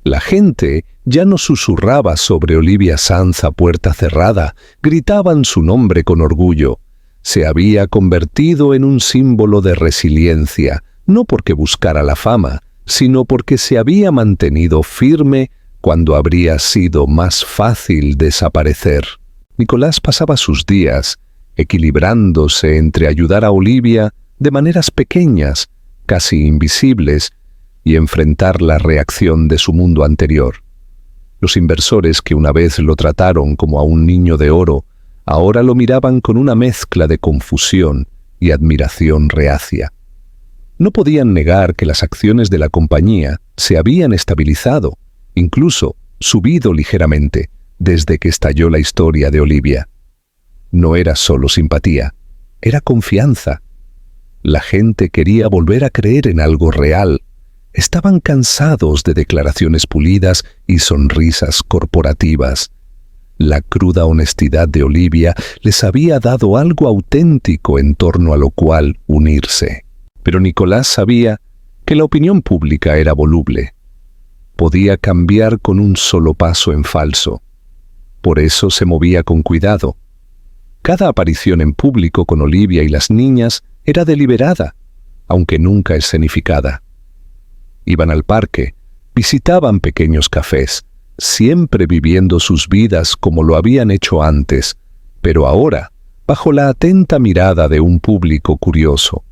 La gente ya no susurraba sobre Olivia Sanz a puerta cerrada, gritaban su nombre con orgullo. Se había convertido en un símbolo de resiliencia, no porque buscara la fama, sino porque se había mantenido firme cuando habría sido más fácil desaparecer. Nicolás pasaba sus días equilibrándose entre ayudar a Olivia de maneras pequeñas, casi invisibles, y enfrentar la reacción de su mundo anterior. Los inversores que una vez lo trataron como a un niño de oro, ahora lo miraban con una mezcla de confusión y admiración reacia. No podían negar que las acciones de la compañía se habían estabilizado, incluso subido ligeramente, desde que estalló la historia de Olivia. No era solo simpatía, era confianza. La gente quería volver a creer en algo real. Estaban cansados de declaraciones pulidas y sonrisas corporativas. La cruda honestidad de Olivia les había dado algo auténtico en torno a lo cual unirse. Pero Nicolás sabía que la opinión pública era voluble. Podía cambiar con un solo paso en falso. Por eso se movía con cuidado. Cada aparición en público con Olivia y las niñas era deliberada, aunque nunca escenificada. Iban al parque, visitaban pequeños cafés, siempre viviendo sus vidas como lo habían hecho antes, pero ahora, bajo la atenta mirada de un público curioso.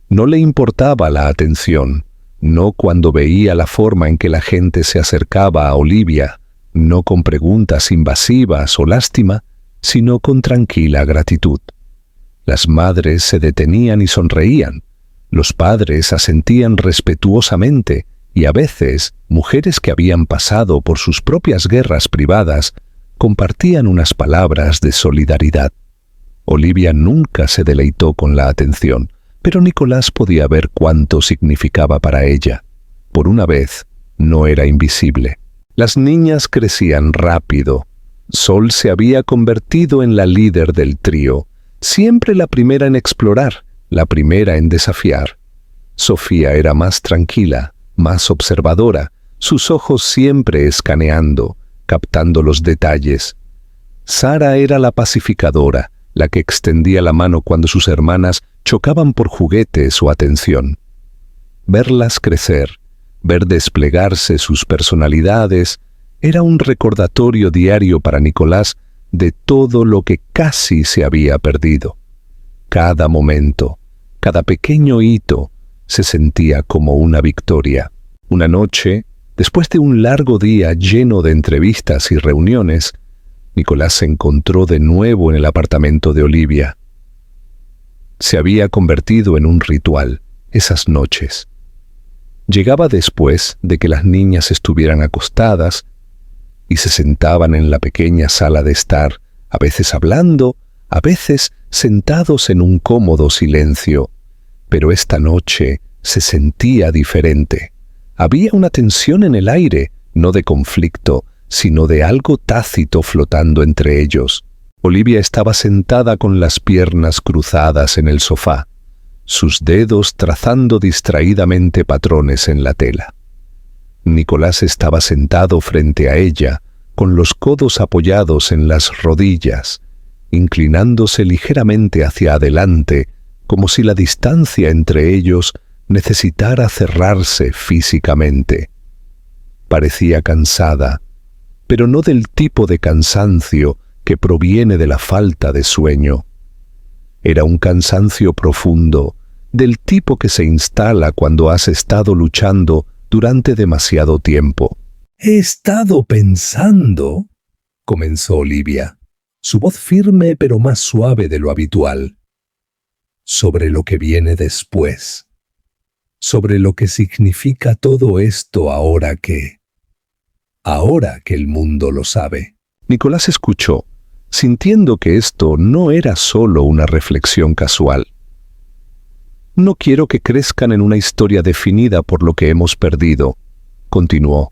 No le importaba la atención, no cuando veía la forma en que la gente se acercaba a Olivia, no con preguntas invasivas o lástima, sino con tranquila gratitud. Las madres se detenían y sonreían, los padres asentían respetuosamente y a veces mujeres que habían pasado por sus propias guerras privadas compartían unas palabras de solidaridad. Olivia nunca se deleitó con la atención, pero Nicolás podía ver cuánto significaba para ella. Por una vez, no era invisible. Las niñas crecían rápido. Sol se había convertido en la líder del trío, siempre la primera en explorar, la primera en desafiar. Sofía era más tranquila, más observadora, sus ojos siempre escaneando, captando los detalles. Sara era la pacificadora, la que extendía la mano cuando sus hermanas chocaban por juguetes o atención. Verlas crecer, ver desplegarse sus personalidades, era un recordatorio diario para Nicolás de todo lo que casi se había perdido. Cada momento, cada pequeño hito, se sentía como una victoria. Una noche, después de un largo día lleno de entrevistas y reuniones, Nicolás se encontró de nuevo en el apartamento de Olivia. Se había convertido en un ritual esas noches. Llegaba después de que las niñas estuvieran acostadas y se sentaban en la pequeña sala de estar, a veces hablando, a veces sentados en un cómodo silencio. Pero esta noche se sentía diferente. Había una tensión en el aire, no de conflicto, sino de algo tácito flotando entre ellos. Olivia estaba sentada con las piernas cruzadas en el sofá, sus dedos trazando distraídamente patrones en la tela. Nicolás estaba sentado frente a ella, con los codos apoyados en las rodillas, inclinándose ligeramente hacia adelante, como si la distancia entre ellos necesitara cerrarse físicamente. Parecía cansada, pero no del tipo de cansancio que proviene de la falta de sueño. Era un cansancio profundo, del tipo que se instala cuando has estado luchando durante demasiado tiempo.
«He estado pensando», comenzó Olivia, su voz firme pero más suave de lo habitual, «sobre lo que viene después, sobre lo que significa todo esto ahora que el mundo lo sabe».
Nicolás escuchó, sintiendo que esto no era solo una reflexión casual. «No quiero que crezcan en una historia definida por lo que hemos perdido», continuó.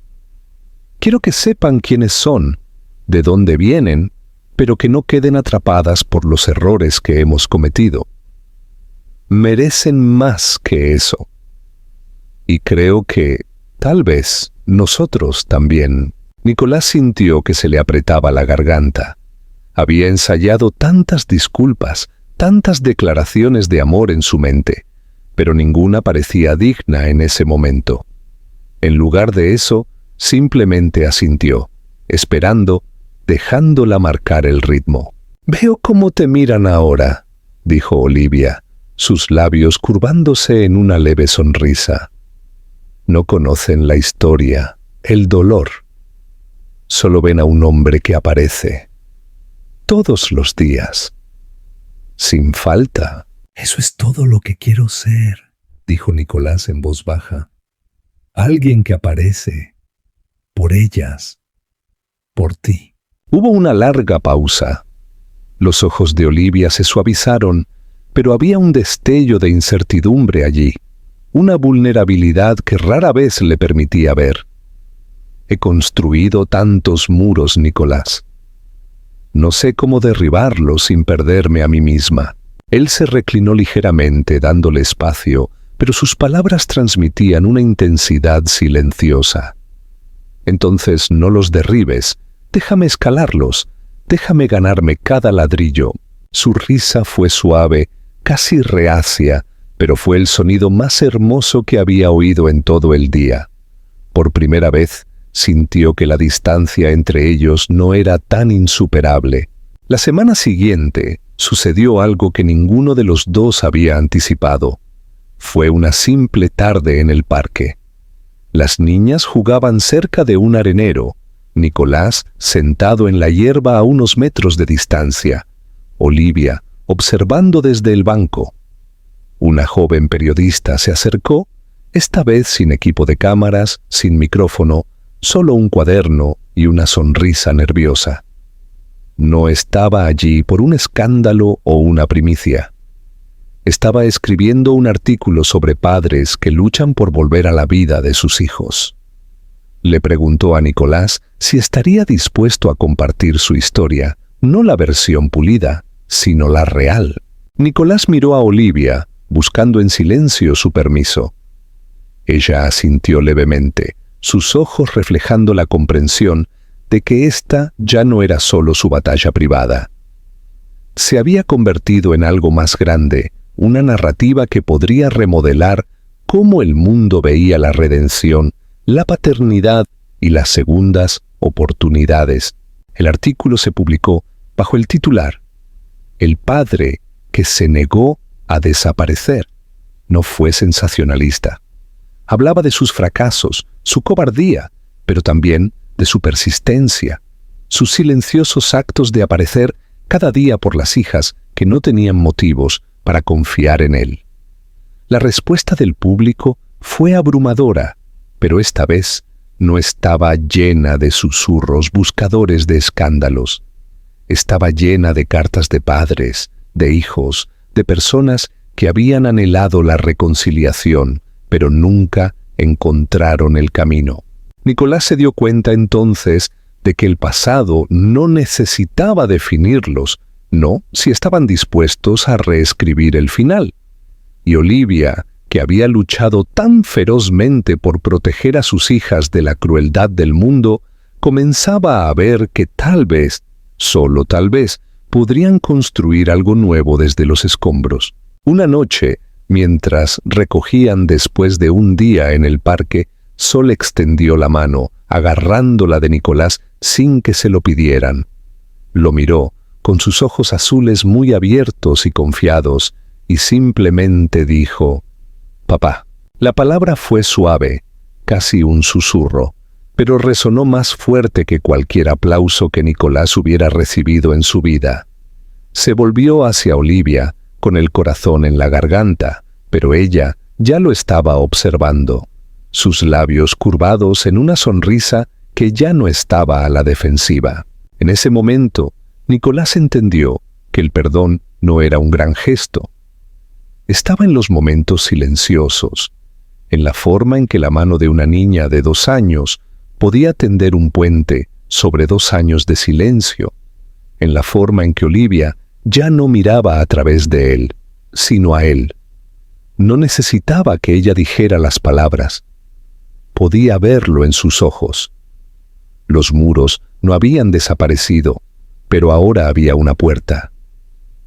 «Quiero que sepan quiénes son, de dónde vienen, pero que no queden atrapadas por los errores que hemos cometido». merecen más que eso. Y creo que, tal vez, nosotros también. Nicolás sintió que se le apretaba la garganta. Había ensayado tantas disculpas, tantas declaraciones de amor en su mente, pero ninguna parecía digna en ese momento. En lugar de eso, simplemente asintió, esperando, dejándola marcar el ritmo. «Veo cómo te miran ahora», dijo Olivia, sus labios curvándose en una leve sonrisa. «No conocen la historia, el dolor. Solo ven a un hombre que aparece. Todos los días. Sin falta».
«Eso es todo lo que quiero ser», dijo Nicolás en voz baja. «Alguien que aparece. Por ellas. Por ti».
Hubo una larga pausa. Los ojos de Olivia se suavizaron, pero había un destello de incertidumbre allí, una vulnerabilidad que rara vez le permitía ver. «He construido tantos muros, Nicolás. No sé cómo derribarlos sin perderme a mí misma». Él se reclinó ligeramente, dándole espacio, pero sus palabras transmitían una intensidad silenciosa. «Entonces no los derribes, déjame escalarlos, déjame ganarme cada ladrillo». Su risa fue suave, casi reacia, pero fue el sonido más hermoso que había oído en todo el día. Por primera vez, sintió que la distancia entre ellos no era tan insuperable. La semana siguiente, sucedió algo que ninguno de los dos había anticipado. Fue una simple tarde en el parque. Las niñas jugaban cerca de un arenero, Nicolás sentado en la hierba a unos metros de distancia, Olivia observando desde el banco. Una joven periodista se acercó, esta vez sin equipo de cámaras, sin micrófono, solo un cuaderno y una sonrisa nerviosa. No estaba allí por un escándalo o una primicia. Estaba escribiendo un artículo sobre padres que luchan por volver a la vida de sus hijos. Le preguntó a Nicolás si estaría dispuesto a compartir su historia, no la versión pulida, sino la real. Nicolás miró a Olivia, buscando en silencio su permiso. Ella asintió levemente, sus ojos reflejando la comprensión de que esta ya no era solo su batalla privada. Se había convertido en algo más grande, una narrativa que podría remodelar cómo el mundo veía la redención, la paternidad y las segundas oportunidades. El artículo se publicó bajo el titular «El padre que se negó a desaparecer». No fue sensacionalista. Hablaba de sus fracasos, su cobardía, pero también de su persistencia, sus silenciosos actos de aparecer cada día por las hijas que no tenían motivos para confiar en él. La respuesta del público fue abrumadora, pero esta vez no estaba llena de susurros buscadores de escándalos. Estaba llena de cartas de padres, de hijos, de personas que habían anhelado la reconciliación, pero nunca encontraron el camino. Nicolás se dio cuenta entonces de que el pasado no necesitaba definirlos, no si estaban dispuestos a reescribir el final. Y Olivia, que había luchado tan ferozmente por proteger a sus hijas de la crueldad del mundo, comenzaba a ver que tal vez, solo tal vez, podrían construir algo nuevo desde los escombros. Una noche, mientras recogían después de un día en el parque, Sol extendió la mano, agarrándola de Nicolás sin que se lo pidieran. Lo miró, con sus ojos azules muy abiertos y confiados, y simplemente dijo, «Papá». La palabra fue suave, casi un susurro, pero resonó más fuerte que cualquier aplauso que Nicolás hubiera recibido en su vida. Se volvió hacia Olivia, con el corazón en la garganta, pero ella ya lo estaba observando, sus labios curvados en una sonrisa que ya no estaba a la defensiva. En ese momento, Nicolás entendió que el perdón no era un gran gesto. Estaba en los momentos silenciosos, en la forma en que la mano de una niña de 2 años podía tender un puente sobre 2 años de silencio, en la forma en que Olivia ya no miraba a través de él, sino a él, No necesitaba que ella dijera las palabras. Podía verlo en sus ojos. Los muros no habían desaparecido, pero ahora había una puerta.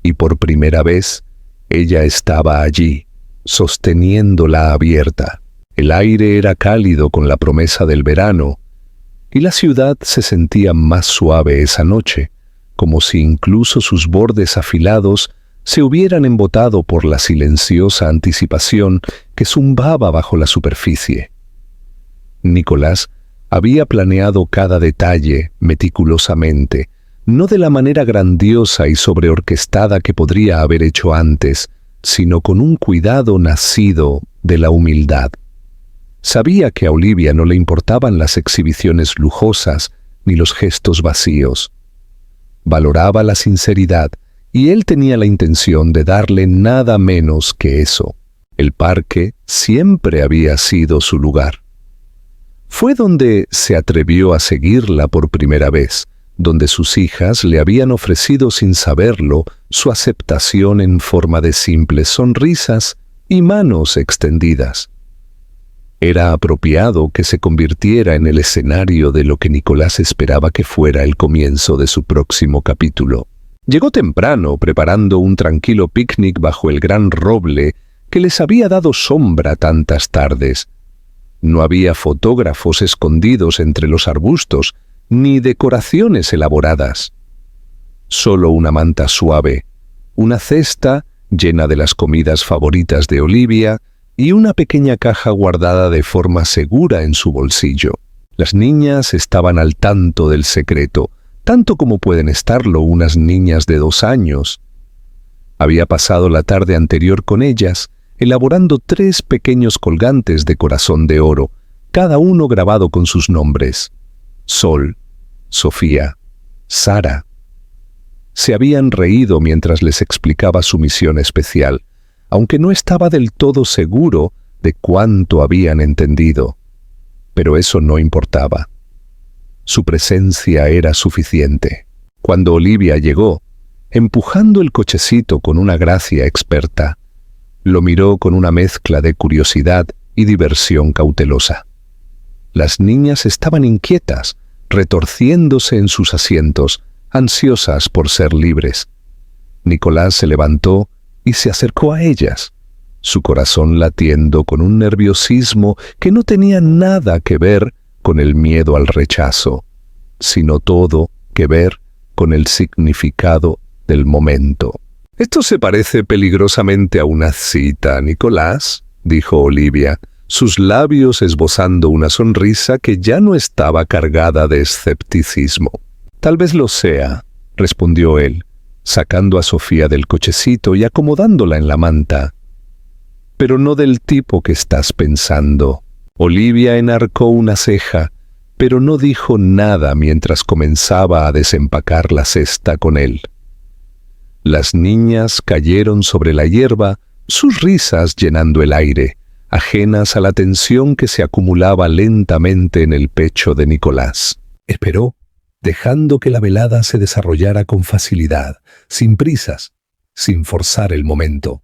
Y por primera vez, ella estaba allí, sosteniéndola abierta. El aire era cálido con la promesa del verano, y la ciudad se sentía más suave esa noche, como si incluso sus bordes afilados se hubieran embotado por la silenciosa anticipación que zumbaba bajo la superficie. Nicolás había planeado cada detalle meticulosamente, no de la manera grandiosa y sobreorquestada que podría haber hecho antes, sino con un cuidado nacido de la humildad. Sabía que a Olivia no le importaban las exhibiciones lujosas ni los gestos vacíos. Valoraba la sinceridad, y él tenía la intención de darle nada menos que eso. El parque siempre había sido su lugar. Fue donde se atrevió a seguirla por primera vez, donde sus hijas le habían ofrecido sin saberlo su aceptación en forma de simples sonrisas y manos extendidas. Era apropiado que se convirtiera en el escenario de lo que Nicolás esperaba que fuera el comienzo de su próximo capítulo. Llegó temprano, preparando un tranquilo picnic bajo el gran roble que les había dado sombra tantas tardes. No había fotógrafos escondidos entre los arbustos, ni decoraciones elaboradas. Solo una manta suave, una cesta llena de las comidas favoritas de Olivia y una pequeña caja guardada de forma segura en su bolsillo. Las niñas estaban al tanto del secreto, tanto como pueden estarlo unas niñas de 2 años. Había pasado la tarde anterior con ellas, elaborando 3 pequeños colgantes de corazón de oro, cada uno grabado con sus nombres: Sol, Sofía, Sara. Se habían reído mientras les explicaba su misión especial, aunque no estaba del todo seguro de cuánto habían entendido. Pero eso no importaba. Su presencia era suficiente. Cuando Olivia llegó, empujando el cochecito con una gracia experta, lo miró con una mezcla de curiosidad y diversión cautelosa. Las niñas estaban inquietas, retorciéndose en sus asientos, ansiosas por ser libres. Nicolás se levantó y se acercó a ellas, su corazón latiendo con un nerviosismo que no tenía nada que ver con el miedo al rechazo, sino todo que ver con el significado del momento. «Esto se parece peligrosamente a una cita, Nicolás», dijo Olivia, sus labios esbozando una sonrisa que ya no estaba cargada de escepticismo. «Tal vez lo sea», respondió él, sacando a Sofía del cochecito y acomodándola en la manta. «Pero no del tipo que estás pensando». Olivia enarcó una ceja, pero no dijo nada mientras comenzaba a desempacar la cesta con él. Las niñas cayeron sobre la hierba, sus risas llenando el aire, ajenas a la tensión que se acumulaba lentamente en el pecho de Nicolás. Esperó, dejando que la velada se desarrollara con facilidad, sin prisas, sin forzar el momento.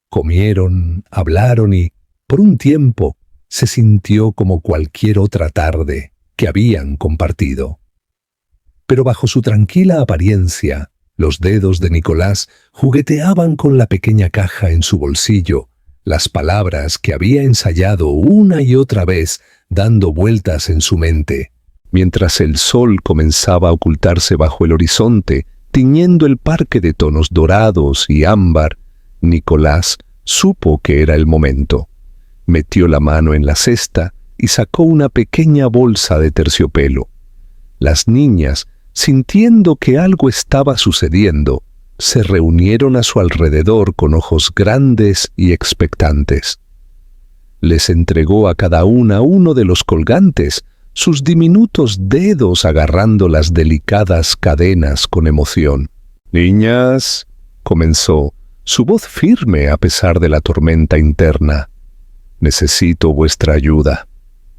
Comieron, hablaron y, por un tiempo, se sintió como cualquier otra tarde que habían compartido. Pero bajo su tranquila apariencia, los dedos de Nicolás jugueteaban con la pequeña caja en su bolsillo, las palabras que había ensayado una y otra vez dando vueltas en su mente. Mientras el sol comenzaba a ocultarse bajo el horizonte, tiñendo el parque de tonos dorados y ámbar, Nicolás supo que era el momento. Metió la mano en la cesta y sacó una pequeña bolsa de terciopelo. Las niñas, sintiendo que algo estaba sucediendo, se reunieron a su alrededor con ojos grandes y expectantes. Les entregó a cada una uno de los colgantes, sus diminutos dedos agarrando las delicadas cadenas con emoción. «Niñas», comenzó, su voz firme a pesar de la tormenta interna, «necesito vuestra ayuda.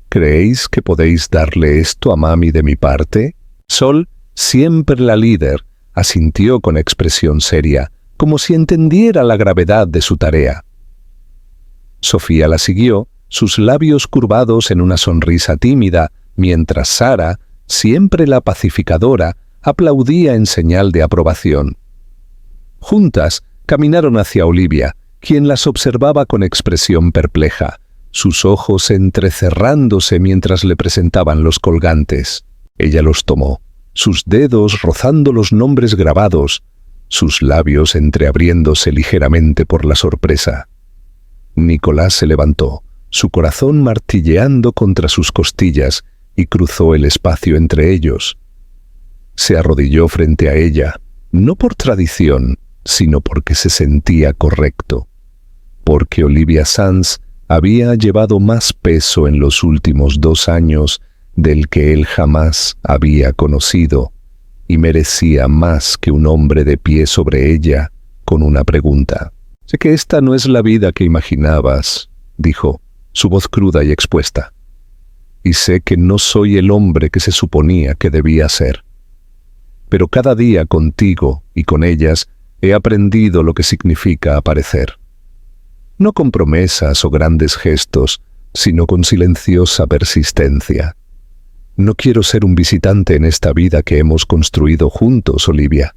¿Creéis que podéis darle esto a mami de mi parte?» Sol, siempre la líder, asintió con expresión seria, como si entendiera la gravedad de su tarea. Sofía la siguió, sus labios curvados en una sonrisa tímida, mientras Sara, siempre la pacificadora, aplaudía en señal de aprobación. Juntas caminaron hacia Olivia, quien las observaba con expresión perpleja, sus ojos entrecerrándose mientras le presentaban los colgantes. Ella los tomó, sus dedos rozando los nombres grabados, sus labios entreabriéndose ligeramente por la sorpresa. Nicolás se levantó, su corazón martilleando contra sus costillas, y cruzó el espacio entre ellos. Se arrodilló frente a ella, no por tradición, sino porque se sentía correcto, porque Olivia Sanz había llevado más peso en los últimos 2 años del que él jamás había conocido, y merecía más que un hombre de pie sobre ella con una pregunta. «Sé que esta no es la vida que imaginabas», dijo, su voz cruda y expuesta. «Y sé que no soy el hombre que se suponía que debía ser. Pero cada día contigo y con ellas he aprendido lo que significa aparecer. No con promesas o grandes gestos, sino con silenciosa persistencia. No quiero ser un visitante en esta vida que hemos construido juntos, Olivia.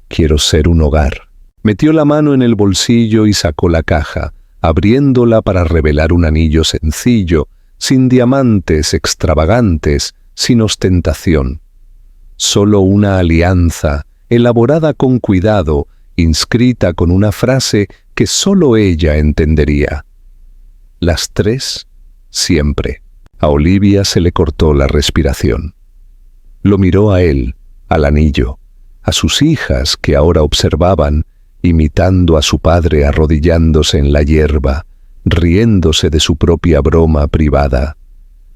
Quiero ser un hogar». Metió la mano en el bolsillo y sacó la caja, abriéndola para revelar un anillo sencillo, sin diamantes extravagantes, sin ostentación. Solo una alianza, elaborada con cuidado, inscrita con una frase que solo ella entendería. Las 3, siempre. A Olivia se le cortó la respiración. Lo miró a él, al anillo, a sus hijas que ahora observaban, imitando a su padre arrodillándose en la hierba, riéndose de su propia broma privada.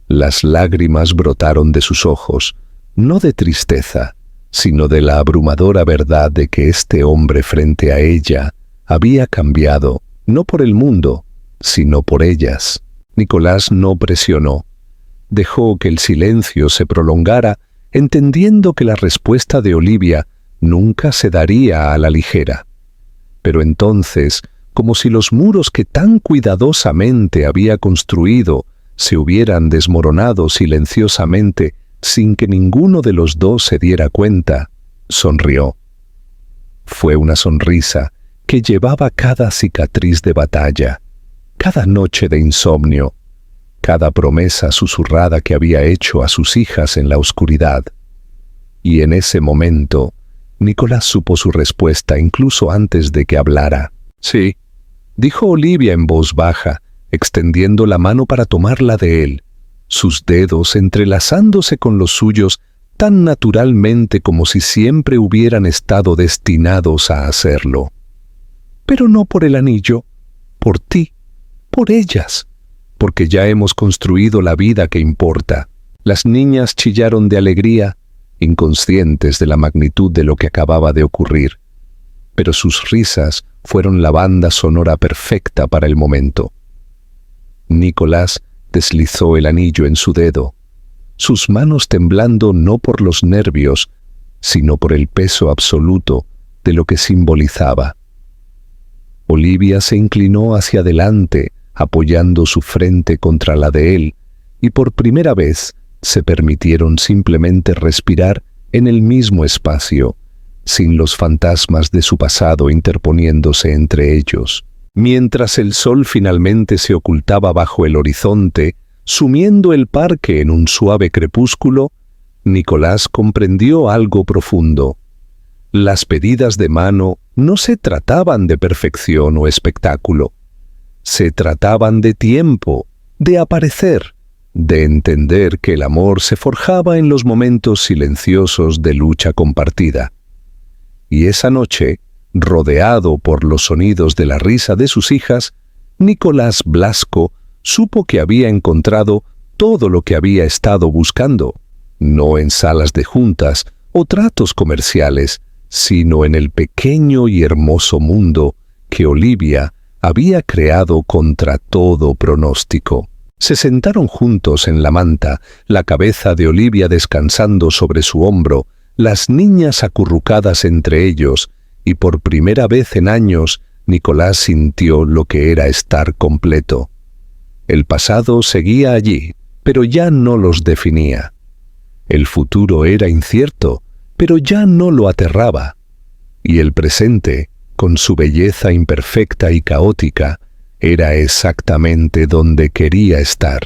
Las lágrimas brotaron de sus ojos, no de tristeza, sino de la abrumadora verdad de que este hombre frente a ella había cambiado, no por el mundo, sino por ellas. Nicolás no presionó. Dejó que el silencio se prolongara, entendiendo que la respuesta de Olivia nunca se daría a la ligera. Pero entonces, como si los muros que tan cuidadosamente había construido se hubieran desmoronado silenciosamente sin que ninguno de los dos se diera cuenta, sonrió. Fue una sonrisa que llevaba cada cicatriz de batalla, cada noche de insomnio, cada promesa susurrada que había hecho a sus hijas en la oscuridad. Y en ese momento, Nicolás supo su respuesta incluso antes de que hablara. «Sí», dijo Olivia en voz baja, extendiendo la mano para tomarla de él, sus dedos entrelazándose con los suyos tan naturalmente como si siempre hubieran estado destinados a hacerlo. «Pero no por el anillo, por ti, por ellas, porque ya hemos construido la vida que importa». Las niñas chillaron de alegría, inconscientes de la magnitud de lo que acababa de ocurrir, pero sus risas fueron la banda sonora perfecta para el momento. Nicolás deslizó el anillo en su dedo, sus manos temblando no por los nervios, sino por el peso absoluto de lo que simbolizaba. Olivia se inclinó hacia adelante, apoyando su frente contra la de él, y por primera vez se permitieron simplemente respirar en el mismo espacio, sin los fantasmas de su pasado interponiéndose entre ellos. Mientras el sol finalmente se ocultaba bajo el horizonte, sumiendo el parque en un suave crepúsculo, Nicolás comprendió algo profundo. Las pedidas de mano no se trataban de perfección o espectáculo. Se trataban de tiempo, de aparecer, de entender que el amor se forjaba en los momentos silenciosos de lucha compartida. Y esa noche, rodeado por los sonidos de la risa de sus hijas, Nicolás Blasco supo que había encontrado todo lo que había estado buscando, no en salas de juntas o tratos comerciales, sino en el pequeño y hermoso mundo que Olivia había creado contra todo pronóstico. Se sentaron juntos en la manta, la cabeza de Olivia descansando sobre su hombro, las niñas acurrucadas entre ellos, y por primera vez en años Nicolás sintió lo que era estar completo. El pasado seguía allí, pero ya no los definía. El futuro era incierto, pero ya no lo aterraba. Y el presente, con su belleza imperfecta y caótica, era exactamente donde quería estar.